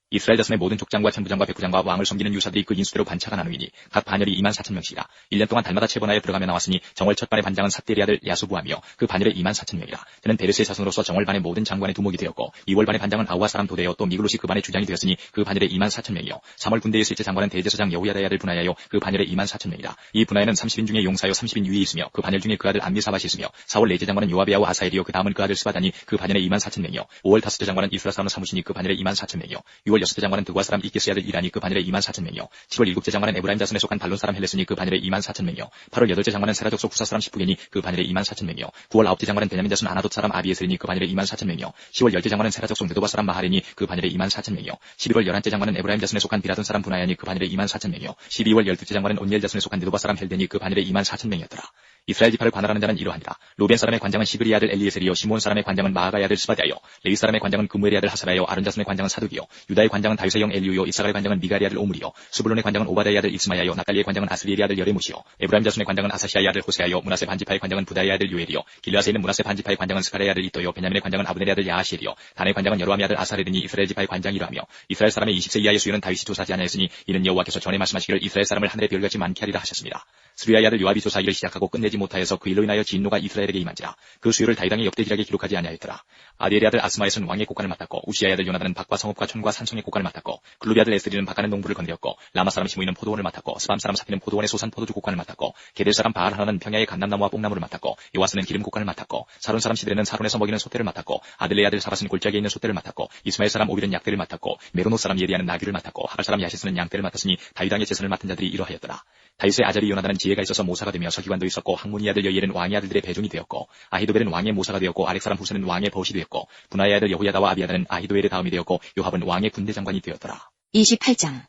이스라엘 자손의 모든 족장과 천부장과 백부장과 왕을 섬기는 유사들이 그 인수대로 반차가 나누이니 각 반열이 24,000명씩이라. 1년 동안 달마다 체번하여 들어가며 나왔으니 정월 첫반의 반장은 삿데리 아들 야수부하며 그 반열에 24,000명이라. 저는 베레스의 자손으로서 정월 반의 모든 장관의 두목이 되었고 2월 반의 반장은 아우아 사람 도데요 또 미글롯이 그 반의 주장이 되었으니 그 반열에 24,000명이요 3월 군대의 셋째 장관은 대제사장 여호야다의 아들 분하야요 그 반열에 24,000명이라. 이 분하야는 30인 중에 용사요 30인 위에 있으며 그 반열 중에 그 아들 암미사밧이 있으며 4월 넷째 장관은 요아비아와 아사엘이요 그 다음은 그 아들 스바다니 그 반열에 24,000명이요 5월 다섯째 장관은 이스라 사람 사무시니 그 반열에 24,000명이요 6월 여섯째 장관은 드과 사람 이케스의 아들 이란이 그 반열에 24,000명이요 7월 일곱째 장관은 에브라임 자손에 속한 발론 사람 헬레스니 그 반열에 24,000명이요 8월 여덟째 장관은 세라 족속 후사 사람 시프겐이 그 반열에 24,000명이요 9월 아홉째 장관은 베냐민 자손 아나돗 사람 아비에셀이니 그 반열에 24,000명이요 10월 열째 장관은 세라 족속 느도바 사람 마하레니 그 반열에 24,000명이요 11월 열한째 장관은 에브라임 자손에 속한 비라돈 사람 분하야니 그 반열에 24,000명이요 12월 열두째 장관은 온니엘 자손에 속한 느도바 사람 헬덴이 그 반열에 24,000명이었더라. 이스라엘 지파를 관할하는 자는 이러하니라. 루벤 사람의 관장은 시그리의 아들 엘리에셀이요, 시몬 사람의 관장은 마아가의 아들 스바디아요, 레위 사람의 관장은 그무엘의 아들 하사라요, 아론 자손의 관장은 사둑이요, 유다의 관장은 다윗의 형 엘리우요, 이사갈의 관장은 미갈의 아들 오므리요, 스불론의 관장은 오바다의 아들 이스마야요, 나갈리의 관장은 아스리엘의 아들 여레무시요, 에브라임 자손의 관장은 아사시아의 아들 호세아요, 문하세 반지파의 관장은 부다의 아들 요엘이요, 길르앗에 있는 문하세 반지파의 관장은 스가랴의 아들 이또요, 베냐민의 관장은 아브넬의 아들 야하시엘이요, 단의 관장은 여로함의 아들 아사레르니 이스라엘 지파의 관장이라며, 이스라엘 사람의 20세 이하의 수요는 다윗이 조사하지 아니하였으니 이는 여호와께서 전에 말씀하시기를 이스라엘 사람을 하늘의 별같이 많게 하리라 하셨습니다. 스루야의 아들 요압이 조사하기를 시작하고 끝내지 못하여서 그 일로 인하여 진노가 이스라엘에게 임한지라. 그 수요를 다윗 왕의 역대기락에 기록하지 아니하였더라. 아디엘의 아들 아스마에서는 왕의 곡간을 맡았고, 우시아의 아들 요나단은 박과 성읍과 촌과 산성의 곡간을 맡았고, 글루비 아들 에스리는 바가는 농부를 건드렸고, 라마 사람 시므이는 포도원을 맡았고, 스밤 사람 사피는 포도원의 소산 포도주 곡간을 맡았고, 게델 사람 바알 하나는 평야의 감람나무와 뽕나무를 맡았고, 요아스는 기름 곡간을 맡았고, 사론 사람 시드레는 사론에서 먹이는 소떼를 맡았고, 아들레의 아들 사밧은 골짜기에 있는 소떼를 맡았고, 이스마엘 사람 오빌은 약대를 맡았고, 메로노 사람 예리아는 나귀를 맡았고, 하갈 사람 야시스는 양떼를 맡았으니 다윗 왕의 제선을 맡은 자들이 이러하였더라. 다윗의 아들이 요나단은 지혜가 있어서 모사가 되며 서기관도 있었고, 항문이 아들 여이엘은 왕의 아들들의 배종이 되었고, 아히도벨은 왕의 모사가 되었고, 아렉 사람 후세는 왕의 벗이 되었고, 분하의 아들 여호야다와 아비아다는 아히도엘의 다음이 되었고, 요압은 왕의 군대 장관이 되었더라. 28장.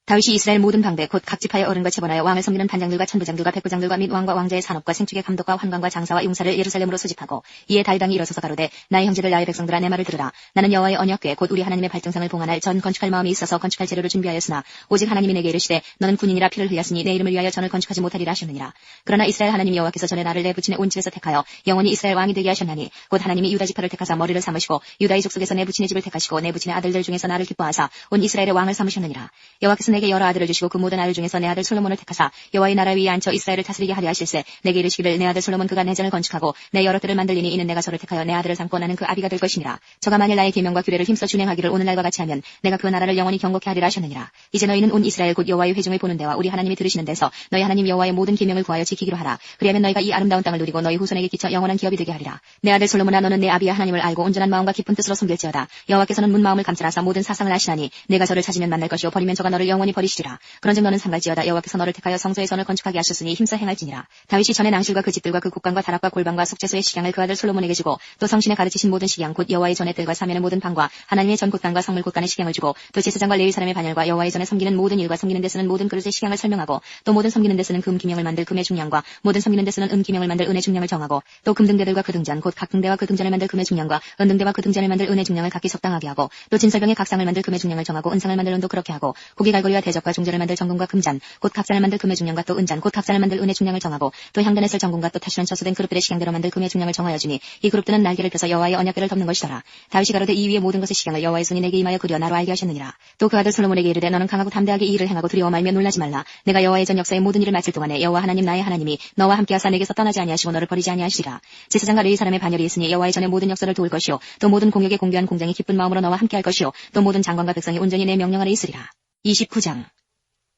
다윗이 이스라엘 모든 방배 곧 각 지파의 어른과 체번하여 왕을 섬기는 반장들과 천부장들과 백부장들과 및 왕과 왕자의 산업과 생축의 감독과 환관과 장사와 용사를 예루살렘으로 소집하고, 이에 다윗 왕이 일어서서 가로되 나의 형제들 나의 백성들아 내 말을 들으라. 나는 여호와의 언약궤 곧 우리 하나님의 발등상을 봉헌할 전 건축할 마음이 있어서 건축할 재료를 준비하였으나 오직 하나님이 내게 이르시되 너는 군인이라 피를 흘렸으니 내 이름을 위하여 전을 건축하지 못하리라 하셨느니라. 그러나 이스라엘 하나님 여호와께서 전에 나를 내 부친의 온 집에서 택하여 영원히 이스라엘 왕이 되게 하셨나니 곧 하나님이 유다 지파를 택하사 머리를 삼으시고 유다의 족속에서 내 부친의 집을 택하시고 내 부친의 아들들 중에서 나를 기뻐하사 온 이스라엘의 왕을 삼으셨느니라. 여호와께서 내게 여러 아들을 주시고 그 모든 아들 중에서 내 아들 솔로몬을 택하사 여호와의 나라 위에 앉혀 이스라엘을 다스리게 하려 하실세 내게 이르시기를 내 아들 솔로몬 그가 내 전을 건축하고 내 여러 때를 만들리니 이는 내가 저를 택하여 내 아들을 삼고 나는 그 아비가 될 것이니라. 저가 만일 나의 계명과 규례를 힘써 준행하기를 오늘날과 같이 하면 내가 그 나라를 영원히 경고케 하리라 하셨느니라. 이제 너희는 온 이스라엘 곧 여호와의 회중을 보는 데와 우리 하나님이 들으시는 데서 너희 하나님 여호와의 모든 계명을 구하여 지키기로 하라. 그리하면 너희가 이 아름다운 땅을 누리고 너희 후손에게 끼쳐 영원한 기업이 되게 하리라. 내 아들 솔로몬아 너는 내 아비의 하나님을 알고 온전한 마음과 깊은 뜻으로 섬길지어다. 여호와께서는 문 마음을 감찰하사 모든 사상을 아시나니 내가 저를 찾으면 만날 것이요 버리면 저가 너를 영원히 버리시리라. 그런즉 너는 삼갈지어다. 여호와께서 너를 택하여 성소의 전을 건축하게 하셨으니 힘써 행할지니라. 다윗이 전에 낭실과 그 집들과 그 곡간과 다락과 골방과 속죄소의 식양을 그 아들 솔로몬에게 주고 또 성신에 가르치신 모든 식양 곧 여호와의 전의 뜰과 사면의 모든 방과 하나님의 전 곳간과 성물 곳간의 식양을 주고 또 제사장과 레위 사람의 반열과 여호와의 전에 섬기는 모든 일과 섬기는 데 쓰는 모든 그릇의 식양을 설명하고 또 모든 섬기는 데 쓰는 금 기명을 만들 금의 중량과 모든 섬기는 데 쓰는 은 기명을 만들 은의 중량을 정하고 또 금 등대들과 그 등잔 곧 각 등대와 그 등잔을 만들 금의 중량과 은 등대와 그 등잔을 만들 은의 중량을 각기 적당하게 하고 또 진설병의 각 상을 만들 금의 중량을 정하고 은상을 만들 은도 그렇게 하고 고기 갈고리와 대접과 종자를 만들 정금과 금잔 곧 각잔을 만들 금의 중량과 또 은잔 곧 각잔을 만들 은의 중량을 정하고 또 향단에 쓸 정금과 또 타시는 처수된 그릇들의 식양대로 만들 금의 중량을 정하여 주니 이 그릇들은 날개를 펴서 여호와의 언약궤를 덮는 것이더라. 다윗이 가로되 이 위에 모든 것의 식양을 여호와의 손이 내게 임하여 그려 나로 알게 하셨느니라. 또 그 아들 솔로몬에게 이르되 너는 강하고 담대하게 이 일을 행하고 두려워 말며 놀라지 말라. 내가 여호와의 전 역사의 모든 일을 마칠 동안에 여호와 하나님 나의 하나님이 너와 함께하사 내게서 떠나지 아니하시고 너를 버리지 아니하시리라. 제사장과 레위 사람의 반열이 있으니 여호와의 전의 모든 역사를 도울 것이요 또 모든 공역에 공개한 공장이 기쁜 마음으로 너와 함께할 것이요 또 모든 장관과 백성이 온전히 내 명령 아래 있으리라. 29장.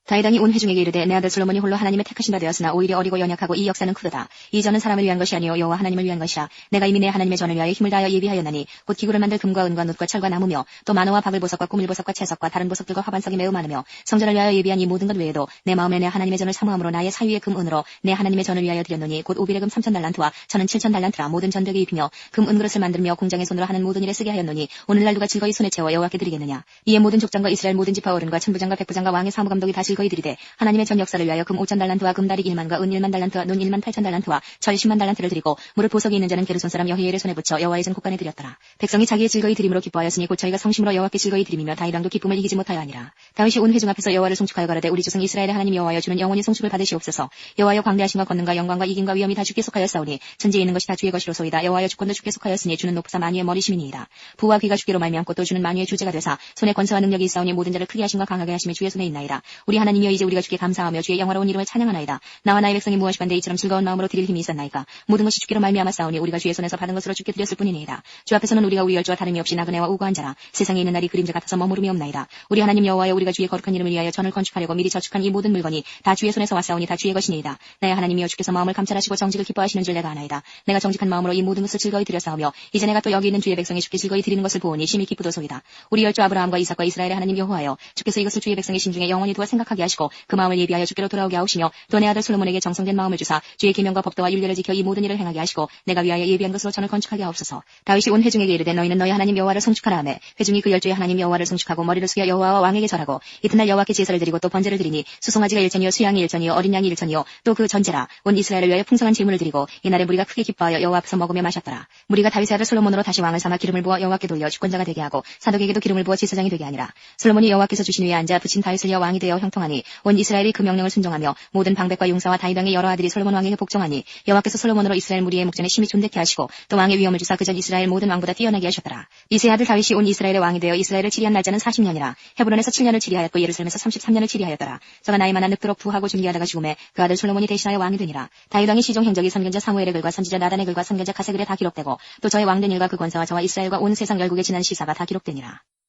다윗 왕이 온 회중에게 이르되 내 아들 솔로몬이 홀로 하나님의 택하신 바 되었으나 오히려 어리고 연약하고 이 역사는 크도다. 이 전은 사람을 위한 것이 아니요 여호와 하나님을 위한 것이라. 내가 이미 내 하나님의 전을 위하여 힘을 다하여 예비하였나니 곧 기구를 만들 금과 은과 놋과 철과 나무며 또 만호와 박을보석과 꾸밀보석과 채석과 다른 보석들과 화반석이 매우 많으며 성전을 위하여 예비한 이 모든 것 외에도 내 마음에 내 하나님의 전을 사모함으로 나의 사위의 금 은으로 내 하나님의 전을 위하여 드렸노니 곧 오빌의 금 3,000달란트와 저는 7,000달란트라. 모든 전되게 입히며 금 은그릇을 만들며 공장의 손으로 하는 모든 일에 쓰게 하였노니 오늘날 누가 즐거이 손에 채워 여호와께 드리겠느냐. 이에 모든 족장과 이스라엘 모든 지파 어른과 천부장과 백부장과 왕의 사무감독이 다 즐거이 드리되 하나님의 전 역사를 위하여 금 5,000달란트와 금다리 1만과 은 1만 달란트와 논 1만 8,000달란트와 철 10만 달란트를 드리고 무릇 보석이 있는 자는 게르손 사람 여히엘의 손에 붙여 여호와의 전 곳간에 드렸더라. 백성이 자기의 즐거이 드림으로 기뻐하였으니 곧 저희가 성심으로 여호와께 즐거이 드림이며 다윗 왕도 기쁨을 이기지 못하여 하니라. 다윗이 온 회중 앞에서 여호와를 송축하여 가로되 우리 조상 이스라엘의 하나님 여호와여 주는 영원히 송축을 받으시옵소서. 여호와여 광대하심과 권능과 영광과 이김과 위엄이 다 주께 속하였사오니 천지에 있는 것이 다 주의 것이로소이다. 여호와여 주권도 주께 속하였으니 주는 높으사 만유의 머리심이니이다. 부와 귀가 주께로 말미암고 또 주는 만유의 주제가 되사 손에 권세와 능력이 있사오니 모든 자를 크게 하심과 강하게 하심이 주의 손에 있나이다. 우리 하나님이여 이제 우리가 주께 감사하며 주의 영화로운 이름을 찬양하나이다. 나와 나의 백성이 무엇이건대 이처럼 즐거운 마음으로 드릴 힘이 있었나이까. 모든 것이 주께로 말미암아 싸우니 우리가 주의 손에서 받은 것으로 주께 드렸을 뿐이니이다. 주 앞에서는 우리가 우리 열조와 다름이 없이 나그네와 우고한 자라. 세상에 있는 날이 그림자 같아서 머무름이 없나이다. 우리 하나님 여호와여 우리가 주의 거룩한 이름을 위하여 전을 건축하려고 미리 저축한 이 모든 물건이 다 주의 손에서 왔사오니 다 주의 것이니이다. 나의 하나님이여 주께서 마음을 감찰하시고 정직을 기뻐하시는 줄 내가 아나이다. 내가 정직한 마음으로 이 모든 것을 즐거이 드렸사오며 이제 내가 또 여기 있는 주의 백성이 주께 즐거이 드리는 것을 보오니 심히 기쁘도소이다. 우리 열조 아브라함과 이삭과 이스라엘의 하나님 여호와여 주께서 이것을 주의 백성의 심중에 영원히 두어 생각하게 하게 하시고 그 마음을 예비하여 주께로 돌아오게 하시며 또 내 아들 솔로몬에게 정성된 마음을 주사 주의 계명과 법도와 율례를 지켜 이 모든 일을 행하게 하시고 내가 위하여 예비한 것으로 전을 건축하게 하옵소서. 다윗이 온 회중에게 이르되 너희는 너희 하나님 여호와를 송축하라 하매 회중이 그 열조의 하나님 여호와를 송축하고 머리를 숙여 여호와와 왕에게 절하고 이튿날 여호와께 제사를 드리고 또 번제를 드리니 수송아지가 1천이요 수양이 1천이요 어린 양이 1천이요 또 그 전제라 온 이스라엘을 위하여 풍성한 제물을 드리고 이날에 무리가 크게 기뻐하여 여호와 앞에서 먹으며 마셨더라. 무리가 다윗의 아들 솔로몬으로 다시 왕을 삼아 기름을 부어 여호와께 돌려 주권자가 되게 하고 사독에게도 기름을 부어 제사장이 되게 하니라. 솔로몬이 여호와께서 주신 위에 앉아 붙인 다윗을 이어 왕이 되어 형통하니 온 이스라엘이 그 명령을 순종하며 모든 방백과 용사와 다윗 왕의 여러 아들이 솔로몬 왕에게 복종하니 여호와께서 솔로몬으로 이스라엘 무리의 목전에 심히 존대케 하시고 또 왕의 위엄을 주사 그전 이스라엘 모든 왕보다 뛰어나게 하셨더라. 이새의 아들 다윗이 온 이스라엘의 왕이 되어 이스라엘을 치리한 날짜는 40년이라. 헤브론에서 7년을 치리하였고 예루살렘에서 33년을 치리하였더라. 저가 나이 많아 늙도록 부하고 준비하다가 죽음에 그 아들 솔로몬이 대신하여 왕이 되니라. 다윗 왕의 시종 행적이 선견자 사무엘의 글과 선지자 나단의 글과 선견자 가세글에 다 기록되고 또 저의 왕된 일과 그 권세와 저와 이스라엘과 온 세상 열국에 지난 시사가 다 기록되니라.